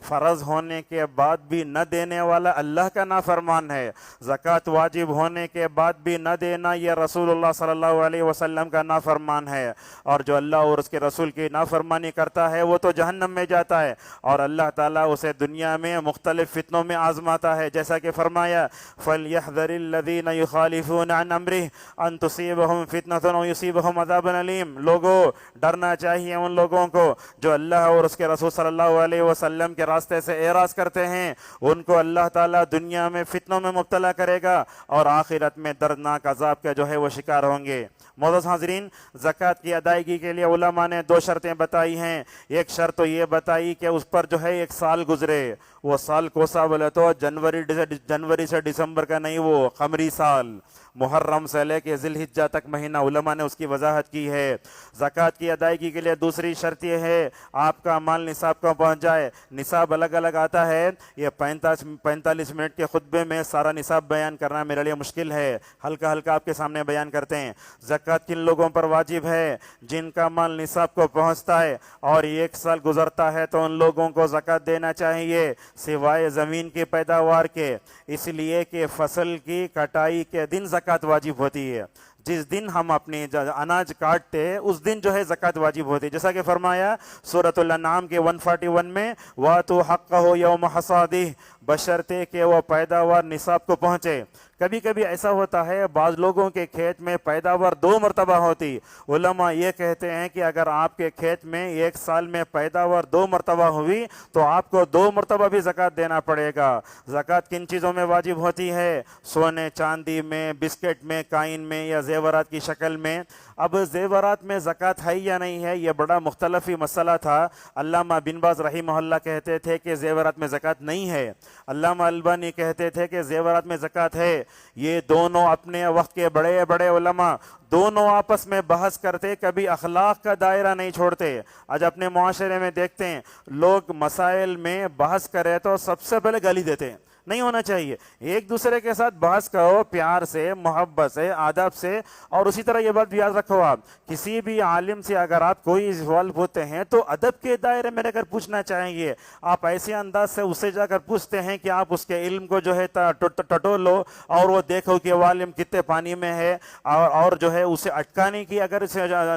A: فرض ہونے کے بعد بھی نہ دینے والا اللہ کا نافرمان ہے. زکوٰۃ واجب ہونے کے بعد بھی نہ دینا یہ رسول اللہ صلی اللہ علیہ وسلم کا نافرمان ہے, اور جو اللہ اور اس کے رسول کی نافرمانی کرتا ہے وہ تو جہنم میں جاتا ہے, اور اللہ تعالیٰ اسے دنیا میں مختلف فتنوں میں آزماتا ہے. جیسا کہ فرمایا فَلْيَحْذَرِ الَّذِينَ يُخَالِفُونَ عَنْ أَمْرِهِ أَن تُصِيبَهُمْ فِتْنَةٌ أَوْ يُصِيبَهُمْ عَذَابٌ أَلِيمٌ. لوگوں ڈرنا چاہیے ان لوگوں کو جو اللہ اور اس کے رسول صلی اللہ علیہ وسلم کے راستے سے اعراض کرتے ہیں, ان کو اللہ تعالیٰ دنیا میں فتنوں میں مبتلا کرے گا اور آخرت میں دردناک عذاب کا وہ شکار ہوں گے. معزز حاضرین, زکوٰۃ کی ادائیگی کے لیے علماء نے 2 شرطیں بتائی ہیں. ایک شرط تو یہ بتائی کہ اس پر 1 سال گزرے. وہ سال کوسا بولے تو جنوری سے دسمبر کا نہیں, وہ قمری سال. محرم سے لے کے ذی الحجہ تک مہینہ علماء نے اس کی وضاحت کی ہے۔ زکوٰۃ کی ادائیگی کے لیے دوسری شرط یہ ہے آپ کا مال نصاب کو پہنچ جائے۔ نصاب الگ الگ آتا ہے، یہ 45 منٹ کے خطبے میں سارا نصاب بیان کرنا میرے لیے مشکل ہے، ہلکا ہلکا آپ کے سامنے بیان کرتے ہیں۔ زکوٰۃ کن لوگوں پر واجب ہے؟ جن کا مال نصاب کو پہنچتا ہے اور 1 سال گزرتا ہے تو ان لوگوں کو زکوٰۃ دینا چاہیے، سوائے زمین کی پیداوار کے، اس لیے کہ فصل کی کٹائی کے دن زکوٰۃ واجب ہوتی ہے۔ جس دن ہم اپنی اناج کاٹتے اس دن جو ہے زکوٰۃ واجب ہوتی ہے، جیسا کہ فرمایا سورۃ الانعام کے 141 میں وَآتُوا حَقَّهُ يَوْمَ حَصَادِهِ، بشرطے کہ وہ پیداوار نصاب کو پہنچے۔ کبھی کبھی ایسا ہوتا ہے بعض لوگوں کے کھیت میں پیداوار 2 مرتبہ ہوتی، علماء یہ کہتے ہیں کہ اگر آپ کے کھیت میں 1 سال میں پیداوار 2 مرتبہ ہوئی تو آپ کو 2 مرتبہ بھی زکوٰۃ دینا پڑے گا۔ زکوٰۃ کن چیزوں میں واجب ہوتی ہے؟ سونے چاندی میں، بسکٹ میں، کائن میں یا زیورات کی شکل میں۔ اب زیورات میں زکوٰۃ ہے یا نہیں ہے یہ بڑا مختلفی مسئلہ تھا۔ علامہ بن باز رحمہ اللہ کہتے تھے کہ زیورات میں زکوٰۃ نہیں ہے، علامہ البانی کہتے تھے کہ زیورات میں زکوٰۃ ہے۔ یہ دونوں اپنے وقت کے بڑے بڑے علماء دونوں آپس میں بحث کرتے، کبھی اخلاق کا دائرہ نہیں چھوڑتے۔ آج اپنے معاشرے میں دیکھتے ہیں لوگ مسائل میں بحث کرے تو سب سے پہلے گالی دیتے ہیں، نہیں ہونا چاہیے۔ ایک دوسرے کے ساتھ بحث کرو پیار سے، محبت سے، آداب سے۔ اور اسی طرح یہ بات بھی یاد رکھو، آپ کسی بھی عالم سے اگر آپ کوئی سوال پوچھتے ہیں تو ادب کے دائرے میں رہ کر پوچھنا چاہیے۔ آپ ایسے انداز سے اسے جا کر پوچھتے ہیں کہ آپ اس کے علم کو جو ہے ٹٹولو اور وہ دیکھو کہ وہ عالم کتنے پانی میں ہے، اور جو ہے اسے اٹکانے کی اگر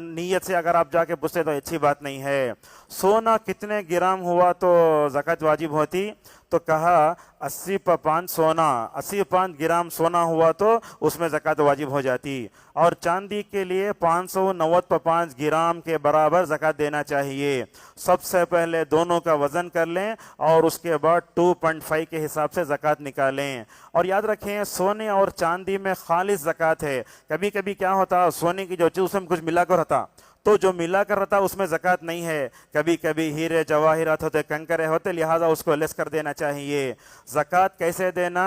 A: نیت سے اگر آپ جا کے پوچھتے تو اچھی بات نہیں ہے۔ سونا کتنے گرام ہوا تو زکوٰۃ واجب ہوتی؟ تو کہا 80 گرام سونا ہوا تو اس میں زکوٰۃ واجب ہو جاتی، اور چاندی کے لیے 590 گرام کے برابر زکوٰۃ دینا چاہیے۔ سب سے پہلے دونوں کا وزن کر لیں اور اس کے بعد 2.5 کے حساب سے زکوٰۃ نکالیں۔ اور یاد رکھیں سونے اور چاندی میں خالص زکوٰۃ ہے۔ کبھی کبھی کیا ہوتا، سونے کی جو چیز اس میں کچھ ملا کر رہتا تو جو ملا کر رہتا اس میں زکوٰۃ نہیں ہے۔ کبھی کبھی ہیرے جواہرات ہوتے، کنکرے ہوتے، لہٰذا اس کو لیس کر دینا چاہیے۔ زکوٰۃ کیسے دینا؟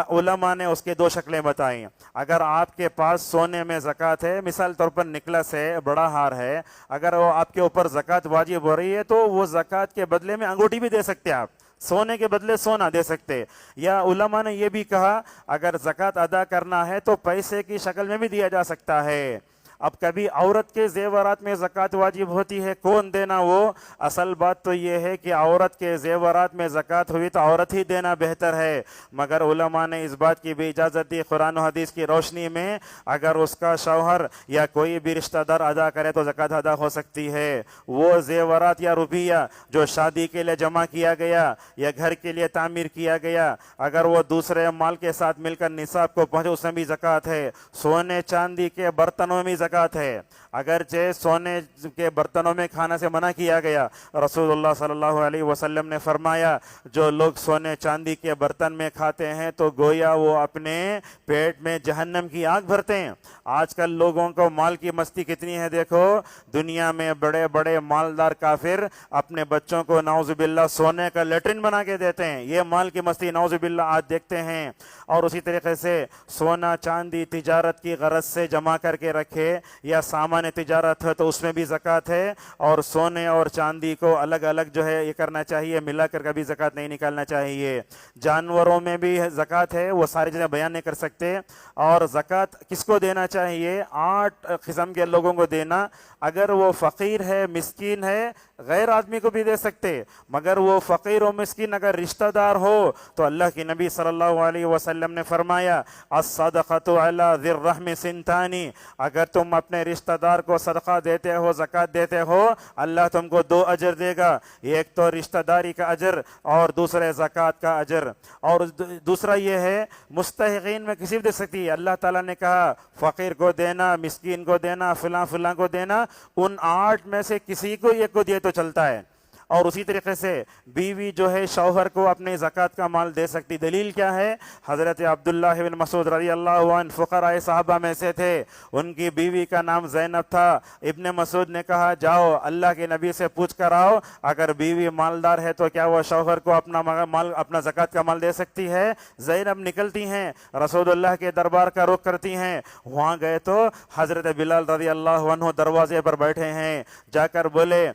A: علماء نے اس کے 2 شکلیں بتائیں۔ اگر آپ کے پاس سونے میں زکوٰۃ ہے، مثال طور پر نکلس ہے، بڑا ہار ہے، اگر وہ آپ کے اوپر زکوٰۃ واجب ہو رہی ہے تو وہ زکوٰۃ کے بدلے میں انگوٹھی بھی دے سکتے ہیں آپ، سونے کے بدلے سونا دے سکتے۔ یا علماء نے یہ بھی کہا اگر زکوٰۃ ادا کرنا ہے تو پیسے کی شکل میں بھی دیا جا سکتا ہے۔ اب کبھی عورت کے زیورات میں زکوٰۃ واجب ہوتی ہے، کون دینا؟ وہ اصل بات تو یہ ہے کہ عورت کے زیورات میں زکوٰۃ ہوئی تو عورت ہی دینا بہتر ہے، مگر علماء نے اس بات کی بھی اجازت دی قرآن و حدیث کی روشنی میں، اگر اس کا شوہر یا کوئی بھی رشتہ دار ادا کرے تو زکوٰۃ ادا ہو سکتی ہے۔ وہ زیورات یا روپیہ جو شادی کے لیے جمع کیا گیا یا گھر کے لیے تعمیر کیا گیا، اگر وہ دوسرے مال کے ساتھ مل کر نصاب کو پہنچے اس میں بھی زکوٰۃ ہے۔ سونے چاندی کے برتنوں میں زکوٰۃ ہے، اگرچہ سونے کے برتنوں میں کھانا سے منع کیا گیا۔ رسول اللہ صلی اللہ علیہ وسلم نے فرمایا جو لوگ سونے چاندی کے برتن میں کھاتے ہیں تو گویا وہ اپنے پیٹ میں جہنم کی آگ بھرتے ہیں۔ آج کل لوگوں کو مال کی مستی کتنی ہے، دیکھو دنیا میں بڑے بڑے مالدار کافر اپنے بچوں کو نعوذ باللہ سونے کا لیٹرن بنا کے دیتے ہیں، یہ مال کی مستی نعوذ باللہ آج دیکھتے ہیں۔ اور اسی طریقے سے سونا چاندی تجارت کی غرض سے جمع کر کے رکھے یا سامان تجارت ہے تو اس میں بھی زکوٰۃ ہے، اور سونے اور چاندی کو الگ الگ جو ہے یہ کرنا چاہیے، ملا کر کبھی زکوٰۃ نہیں نکالنا چاہیے۔ جانوروں میں بھی زکوٰۃ ہے، وہ ساری چیزیں بیان نہیں کر سکتے۔ اور زکوٰۃ کس کو دینا چاہیے؟ 8 قسم کے لوگوں کو دینا۔ اگر وہ فقیر ہے، مسکین ہے، غیر آدمی کو بھی دے سکتے، مگر وہ فقیر و مسکین اگر رشتہ دار ہو تو اللہ کی نبی صلی اللہ علیہ وسلم نے فرمایا الصدقۃ علی ذی الرحم سنتان، اگر تم اپنے رشتہ دار کو صدقہ دیتے ہو، زکوٰۃ دیتے ہو، اللہ تم کو 2 اجر دے گا، ایک تو رشتہ داری کا اجر اور دوسرے زکوٰۃ کا اجر۔ اور دوسرا یہ ہے مستحقین میں کسی بھی دے سکتی ہے، اللہ تعالیٰ نے کہا فقیر کو دینا، مسکین کو دینا، فلاں فلاں کو دینا، ان 8 میں سے کسی کو ایک کو دیے تو چلتا ہے۔ اور اسی طریقے سے بیوی جو ہے شوہر کو اپنے زکوٰۃ کا مال دے سکتی. دلیل کیا ہے؟ حضرت عبداللہ بن مسعود رضی اللہ عنہ فقراء صحابہ میں سے تھے, ان کی بیوی کا نام زینب تھا. ابن مسعود نے کہا جاؤ اللہ کے نبی سے پوچھ کر آؤ, اگر بیوی مالدار ہے تو کیا وہ شوہر کو اپنا مال, اپنا زکوٰۃ کا مال دے سکتی ہے؟ زینب نکلتی ہیں, رسول اللہ کے دربار کا رخ کرتی ہیں. وہاں گئے تو حضرت بلال رضی اللہ عنہ دروازے پر بیٹھے ہیں. جا کر بولے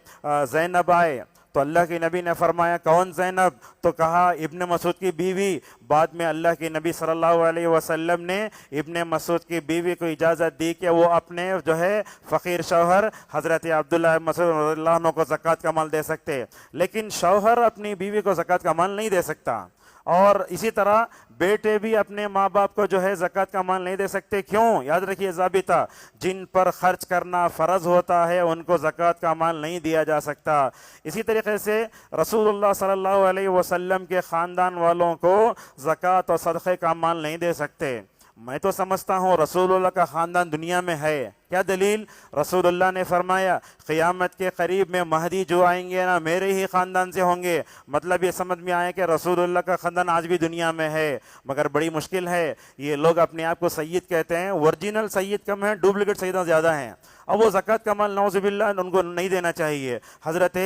A: زینب آئے, تو اللہ کے نبی نے فرمایا کون زینب؟ تو کہا ابن مسعود کی بیوی. بعد میں اللہ کے نبی صلی اللہ علیہ وسلم نے ابن مسعود کی بیوی کو اجازت دی کہ وہ اپنے جو ہے فقیر شوہر حضرت عبداللہ بن مسعود رضی اللہ عنہ کو زکوٰۃ کا مال دے سکتے, لیکن شوہر اپنی بیوی کو زکوٰۃ کا مال نہیں دے سکتا. اور اسی طرح بیٹے بھی اپنے ماں باپ کو جو ہے زکوٰۃ کا مال نہیں دے سکتے. کیوں؟ یاد رکھیے ضابطہ, جن پر خرچ کرنا فرض ہوتا ہے ان کو زکوٰۃ کا مال نہیں دیا جا سکتا. اسی طریقے سے رسول اللہ صلی اللہ علیہ وسلم کے خاندان والوں کو زکوٰۃ اور صدقے کا مال نہیں دے سکتے. میں تو سمجھتا ہوں رسول اللہ کا خاندان دنیا میں ہے. کیا دلیل؟ رسول اللہ نے فرمایا قیامت کے قریب میں مہدی جو آئیں گے نا میرے ہی خاندان سے ہوں گے. مطلب یہ سمجھ میں آیا کہ رسول اللہ کا خاندان آج بھی دنیا میں ہے, مگر بڑی مشکل ہے. یہ لوگ اپنے آپ کو سید کہتے ہیں, اوریجنل سید کم ہیں, ڈپلیکیٹ سیدہ زیادہ ہیں. اب وہ زکوٰۃ کا مال نعوذ باللہ ان کو نہیں دینا چاہیے. حضرت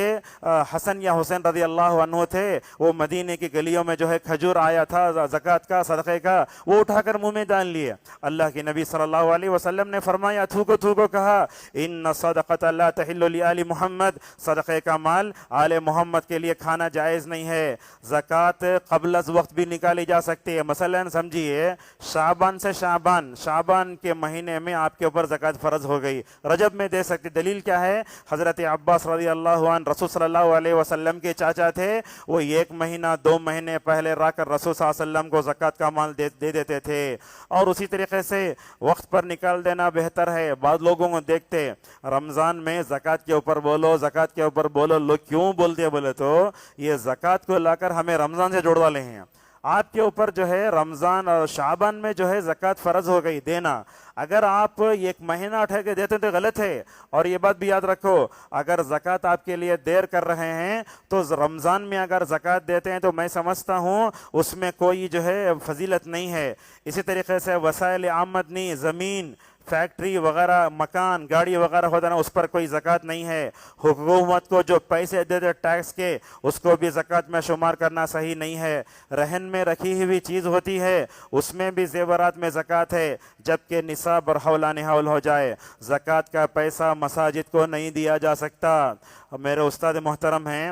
A: حسن یا حسین رضی اللہ عنہ تھے, وہ مدینے کی گلیوں میں جو ہے کھجور آیا تھا زکوٰۃ کا صدقے کا, وہ اٹھا کر منہ میں ڈال لیے. اللہ کے نبی صلی اللہ علیہ وسلم نے فرمایا تھوکو کہا ان صدقۃ لا تحل لآل محمد, صدقے کا مال آل محمد کے لیے کھانا جائز نہیں ہے. زکوٰۃ قبل از وقت بھی نکالی جا سکتی ہے. مثلا سمجھیے شعبان سے شعبان کے مہینے میں آپ کے اوپر زکوٰۃ فرض ہو گئی, رجب میں دے سکتے. دلیل کیا ہے؟ حضرت عباس رضی اللہ عنہ رسول صلی اللہ علیہ وسلم کے چاچا تھے, وہ 1 مہینہ 2 مہینے پہلے را کر رسول صلی اللہ علیہ وسلم کو زکوٰۃ کا مال دے دیتے تھے. اور اسی طریقے سے وقت پر نکال دینا بہتر ہے. بعض لوگوں کو دیکھتے رمضان میں زکوٰۃ کے اوپر بولو, زکوٰۃ کے اوپر بولو. لوگ کیوں بولتے بولے تو یہ زکوٰۃ کو لا کر ہمیں رمضان سے جوڑ والے ہیں. آپ کے اوپر جو ہے رمضان اور شعبان میں جو ہے زکوٰۃ فرض ہو گئی دینا. اگر آپ 1 مہینہ اٹھا کے دیتے تو غلط ہے. اور یہ بات بھی یاد رکھو, اگر زکوٰۃ آپ کے لیے دیر کر رہے ہیں تو رمضان میں اگر زکوٰۃ دیتے ہیں تو میں سمجھتا ہوں اس میں کوئی جو ہے فضیلت نہیں ہے. اسی طریقے سے وسائل آمدنی, زمین, فیکٹری وغیرہ, مکان, گاڑی وغیرہ ہوتا ہے نا, اس پر کوئی زکوٰۃ نہیں ہے. حکومت کو جو پیسے دیتے ٹیکس کے, اس کو بھی زکوٰۃ میں شمار کرنا صحیح نہیں ہے. رہن میں رکھی ہوئی چیز ہوتی ہے, اس میں بھی زیورات میں زکوٰۃ ہے, جبکہ نصاب اور حولان حول ہو جائے. زکوٰۃ کا پیسہ مساجد کو نہیں دیا جا سکتا. میرے استاد محترم ہیں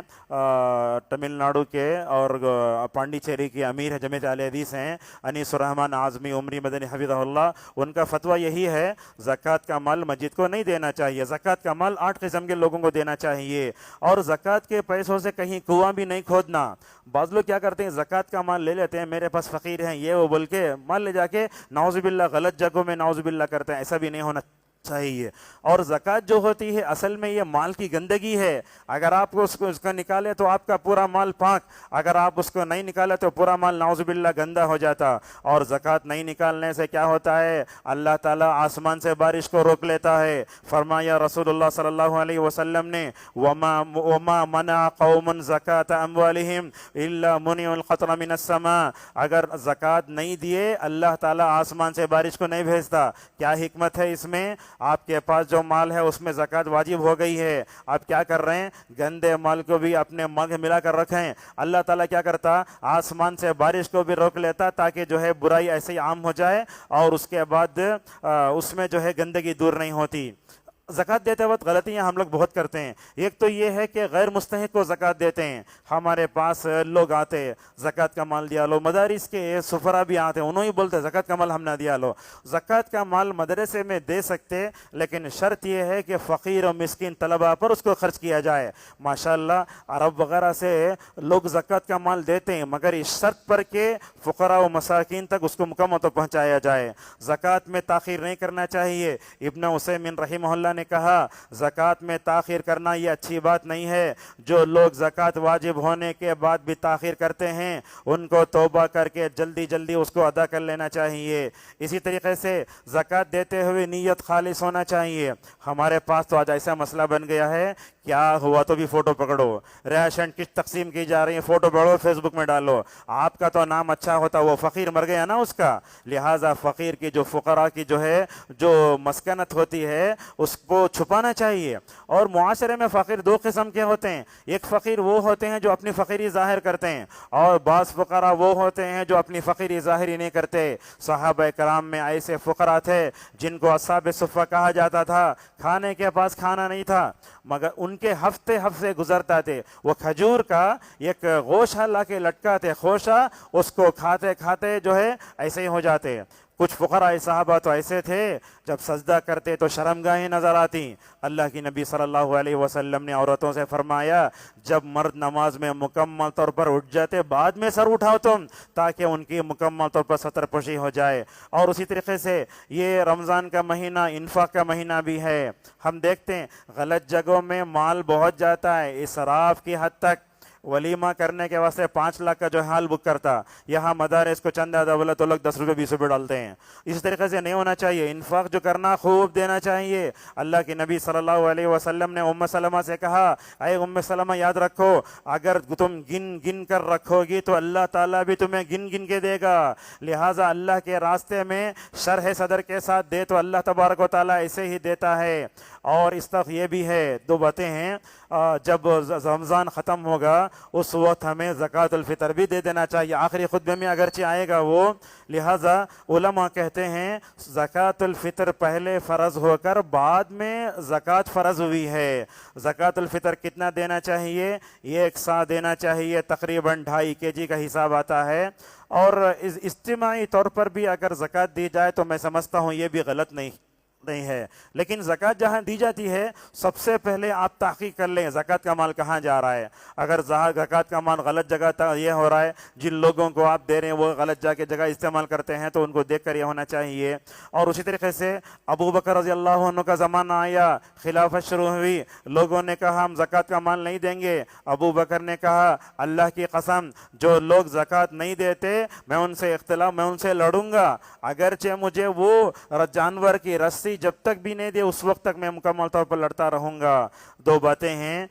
A: تمل ناڈو کے اور پانڈیچیری کے امیر ہے جمعیت اہل حدیث ہیں, انیس الرحمن اعظمی عمری مدنی حفظہ اللہ. ان کا فتویٰ یہی ہے زکوٰۃ کا مال مسجد کو نہیں دینا چاہیے. زکوٰۃ کا مال 8 قسم کے لوگوں کو دینا چاہیے, اور زکوٰۃ کے پیسوں سے کہیں کنواں بھی نہیں کھودنا. بعض لوگ کیا کرتے ہیں زکوٰۃ کا مال لے لیتے ہیں, میرے پاس فقیر ہیں یہ وہ بول کے مال لے جا کے نعوذ باللہ غلط جگہوں میں نعوذ باللہ کرتے ہیں. ایسا بھی نہیں ہونا چاہیے. اور زکوٰۃ جو ہوتی ہے اصل میں یہ مال کی گندگی ہے. اگر آپ اس کو نکالے تو آپ کا پورا مال پاک, اگر آپ اس کو نہیں نکالے تو پورا مال نعوذ باللہ گندا ہو جاتا. اور زکوٰۃ نہیں نکالنے سے کیا ہوتا ہے, اللہ تعالیٰ آسمان سے بارش کو روک لیتا ہے. فرمایا رسول اللہ صلی اللہ علیہ وسلم نے وما منع قوم زکاة اموالہم الا منع القطر من السماء, اگر زکوٰۃ نہیں دیے اللہ تعالیٰ آسمان سے بارش کو نہیں بھیجتا. کیا حکمت ہے اس میں؟ آپ کے پاس جو مال ہے اس میں زکوٰۃ واجب ہو گئی ہے, آپ کیا کر رہے ہیں, گندے مال کو بھی اپنے مال میں ملا کر رکھیں. اللہ تعالیٰ کیا کرتا, آسمان سے بارش کو بھی روک لیتا تاکہ جو ہے برائی ایسے ہی عام ہو جائے, اور اس کے بعد اس میں جو ہے گندگی دور نہیں ہوتی. زکوٰۃ دیتے وقت غلطیاں ہم لوگ بہت کرتے ہیں. ایک تو یہ ہے کہ غیر مستحق کو زکوٰۃ دیتے ہیں. ہمارے پاس لوگ آتے زکوٰۃ کا مال دیا لو, مدارس کے سفرا بھی آتے انہوں ہی بولتے زکوٰۃ کا مال ہم نہ دیا لو. زکوٰۃ کا مال مدرسے میں دے سکتے, لیکن شرط یہ ہے کہ فقیر و مسکین طلباء پر اس کو خرچ کیا جائے. ماشاءاللہ عرب وغیرہ سے لوگ زکوٰۃ کا مال دیتے ہیں, مگر اس شرط پر کہ فقراء و مساکین تک اس کو مکمل تک پہنچایا جائے. زکوٰۃ میں تاخیر نہیں کرنا چاہیے. ابن عثیمین رحمہ اللہ نے کہا زکوٰۃ میں تاخیر کرنا یہ اچھی بات نہیں ہے، جو لوگ زکوٰۃ واجب ہونے کے بعد بھی تاخیر کرتے ہیں ان کو توبہ کر کے جلدی جلدی اس کو ادا کر لینا چاہیے۔ اسی طریقے سے زکوٰۃ دیتے ہوئے نیت خالص ہونا چاہیے۔ ہمارے پاس تو آج ایسا مسئلہ بن گیا ہے، کیا ہوا تو بھی فوٹو پکڑو، راشن کس تقسیم کی جا رہی ہے فوٹو پکڑو فیس بک میں ڈالو، آپ کا تو نام اچھا ہوتا، وہ فقیر مر گیا نا اس کا، لہٰذا فقیر کی جو فقراء کی جو ہے جو مسکنت ہوتی ہے اس کو چھپانا چاہیے۔ اور معاشرے میں فقیر دو قسم کے ہوتے ہیں، ایک فقیر وہ ہوتے ہیں جو اپنی فقیری ظاہر کرتے ہیں، اور بعض فقراء وہ ہوتے ہیں جو اپنی فقیری ظاہری نہیں کرتے۔ صحابہ کرام میں ایسے فقراء تھے جن کو اصحاب صفہ کہا جاتا تھا، کھانے کے پاس کھانا نہیں تھا مگر ان کے ہفتے ہفتے گزرتا تھے، وہ کھجور کا ایک گوشہ لا کے لٹکاتے خوشہ، اس کو کھاتے کھاتے جو ہے ایسے ہی ہو جاتے۔ کچھ فقراء صحابہ تو ایسے تھے جب سجدہ کرتے تو شرمگاہیں نظر آتی۔ اللہ کی نبی صلی اللہ علیہ وسلم نے عورتوں سے فرمایا جب مرد نماز میں مکمل طور پر اٹھ جاتے بعد میں سر اٹھاؤ تم، تاکہ ان کی مکمل طور پر ستر پوشی ہو جائے۔ اور اسی طریقے سے یہ رمضان کا مہینہ انفاق کا مہینہ بھی ہے، ہم دیکھتے ہیں غلط جگہوں میں مال بہت جاتا ہے، اسراف کی حد تک۔ ولیمہ کرنے کے واسطے 5 لاکھ کا جو ہال بک کرتا، یہاں مدارس کو چندہ دولت تو لوگ 10 روپے 20 روپے ڈالتے ہیں۔ اس طریقے سے نہیں ہونا چاہیے، انفاق جو کرنا خوب دینا چاہیے۔ اللہ کے نبی صلی اللہ علیہ وسلم نے ام سلمہ سے کہا اے ام سلمہ یاد رکھو اگر تم گن گن کر رکھو گی تو اللہ تعالیٰ بھی تمہیں گن گن کے دے گا، لہٰذا اللہ کے راستے میں شرح صدر کے ساتھ دے تو اللہ تبارک و تعالیٰ ایسے ہی دیتا ہے۔ اور اس طرح یہ بھی ہے، 2 باتیں ہیں، جب رمضان ختم ہوگا اس وقت ہمیں زکوٰۃ الفطر بھی دے دینا چاہیے، آخری خطبے میں اگرچہ آئے گا وہ، لہٰذا علماء کہتے ہیں زکوٰۃ الفطر پہلے فرض ہو کر بعد میں زکوٰۃ فرض ہوئی ہے۔ زکوٰۃ الفطر کتنا دینا چاہیے؟ 1 سا دینا چاہیے، تقریباً 2.5 kg کا حساب آتا ہے۔ اور اجتماعی طور پر بھی اگر زکوٰۃ دی جائے تو میں سمجھتا ہوں یہ بھی غلط نہیں ہے، لیکن زکوٰۃ جہاں دی جاتی ہے سب سے پہلے آپ تحقیق کر لیں زکوٰۃ کا مال کہاں جا رہا ہے۔ اگر زکوٰۃ کا مال غلط جگہ یہ ہو رہا ہے، جن لوگوں کو آپ دے رہے ہیں وہ غلط جگہ استعمال کرتے ہیں تو ان کو دیکھ کر یہ ہونا چاہیے۔ اور اسی طریقے سے ابو بکر رضی اللہ عنہ کا زمانہ آیا، خلافت شروع ہوئی، لوگوں نے کہا ہم زکوٰۃ کا مال نہیں دیں گے، ابو بکر نے کہا اللہ کی قسم جو لوگ زکوٰۃ نہیں دیتے میں ان سے لڑوں گا، اگرچہ مجھے وہ جانور کی رسی جب تک بھی نہیں دے اس وقت تک میں مکمل طور پر لڑتا رہوں گا۔ 2 باتیں ہیں،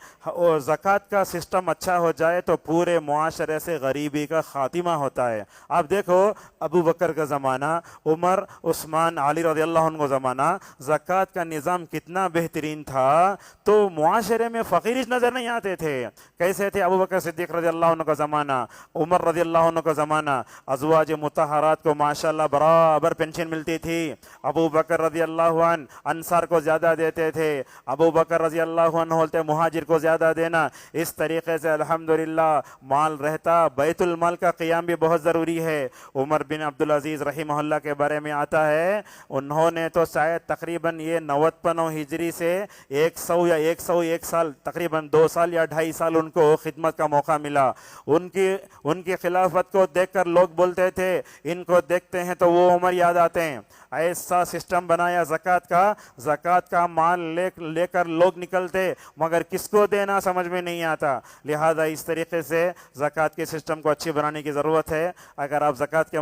A: زکوٰۃ کا سسٹم اچھا ہو جائے تو پورے معاشرے سے غریبی کا خاتمہ ہوتا ہے۔ آپ دیکھو ابو بکر کا زمانہ، عمر، عثمان، علی رضی اللہ عنہ کا زمانہ، زکوٰۃ کا نظام کتنا بہترین تھا تو معاشرے میں فقیرش نظر نہیں آتے تھے۔ کیسے تھے ابو بکر صدیق رضی اللہ عنہ کا زمانہ، عمر رضی اللہ عنہ کا زمانہ، ازواج مطہرات کو ماشاءاللہ برابر پینشن ملتی تھی، ابو بکر رضی اللہ انصار کو زیادہ دیتے تھے، ابو بکر رضی اللہ عنہ بولتے مہاجر کو زیادہ دینا۔ اس طریقے سے الحمدللہ مال رہتا، بیت المال کا قیام بھی بہت ضروری ہے۔ عمر بن عبدالعزیز رحمہ اللہ کے بارے میں آتا ہے انہوں نے تو شاید تقریباً یہ 99 ہجری سے 100 یا 101 سال، تقریباً 2 سال یا 2.5 سال ان کو خدمت کا موقع ملا۔ ان کی خلافت کو دیکھ کر لوگ بولتے تھے ان کو دیکھتے ہیں تو وہ عمر یاد آتے ہیں۔ ایسا سسٹم بنایا زکوٰۃ کا مال لے کر لوگ نکلتے مگر کس کو دینا سمجھ میں نہیں آتا، لہذا اس طریقے سے زکوٰۃ کے سسٹم کو اچھی بنانے کی ضرورت ہے۔ اگر آپ زکوٰۃ کے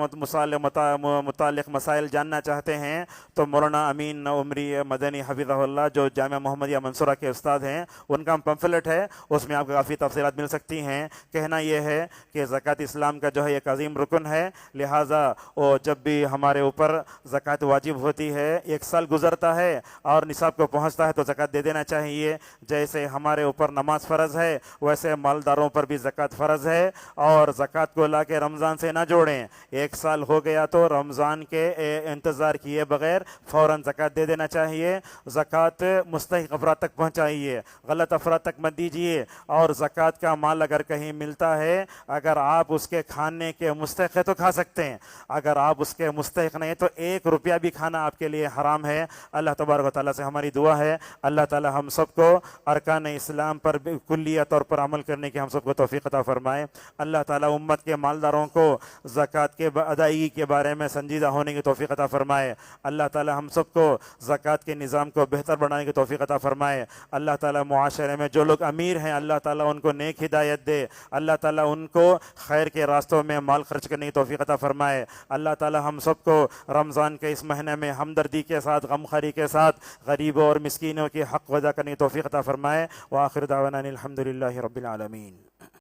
A: متعلق مسائل جاننا چاہتے ہیں تو مولانا امین عمری مدنی حفظہ اللہ جو جامعہ محمدیہ منصورہ کے استاد ہیں ان کا پمفلٹ ہے، اس میں آپ کو کافی تفصیلات مل سکتی ہیں۔ کہنا یہ ہے کہ زکوٰۃ اسلام کا جو ہے ایک عظیم رکن ہے، لہٰذا جب بھی ہمارے اوپر زکوٰۃ واجب ہوتی ہے 1 سال گزرتا ہے اور نصاب کو پہنچتا ہے تو زکوٰۃ دے دینا چاہیے۔ جیسے ہمارے اوپر نماز فرض ہے ویسے مالداروں پر بھی زکوٰۃ فرض ہے، اور زکوٰۃ کو لا کے رمضان سے نہ جوڑیں۔ 1 سال ہو گیا تو رمضان کے انتظار کیے بغیر فوراً زکوٰۃ دے دینا چاہیے۔ زکوٰۃ مستحق افراد تک پہنچائیے، غلط افراد تک مت دیجیے۔ اور زکوٰۃ کا مال اگر کہیں ملتا ہے، اگر آپ اس کے کھانے کے مستحق ہے تو کھا سکتے ہیں، اگر آپ اس کے مستحق نہیں تو 1 روپیہ بھی کھانا آپ کے لیے حرام ہے۔ فرمائے۔ اللہ تبارک و تعالیٰ سے ہماری دعا ہے اللہ تعالیٰ ہم سب کو ارکان اسلام پر کلیہ طور پر عمل کرنے کی ہم سب کو توفیق عطا فرمائے۔ اللہ تعالیٰ امت کے مالداروں کو زکوٰۃ کے ادائیگی کے بارے میں سنجیدہ ہونے کی توفیق عطا فرمائے۔ اللہ تعالیٰ ہم سب کو زکوٰۃ کے نظام کو بہتر بنانے کی توفیق عطا فرمائے۔ اللہ تعالیٰ معاشرے میں جو لوگ امیر ہیں اللہ تعالیٰ ان کو نیک ہدایت دے، اللہ تعالیٰ ان کو خیر کے راستوں میں مال خرچ کرنے کی توفیق عطا فرمائے۔ اللہ تعالیٰ ہم سب کو رمضان کے اس مہینے میں ہمدردی کے ساتھ، غمخواری کے ساتھ غریبوں اور مسکینوں کی حق ادا کرنے کی توفیق عطا فرمائے۔ وآخر دعوانا الحمد للہ رب العالمین۔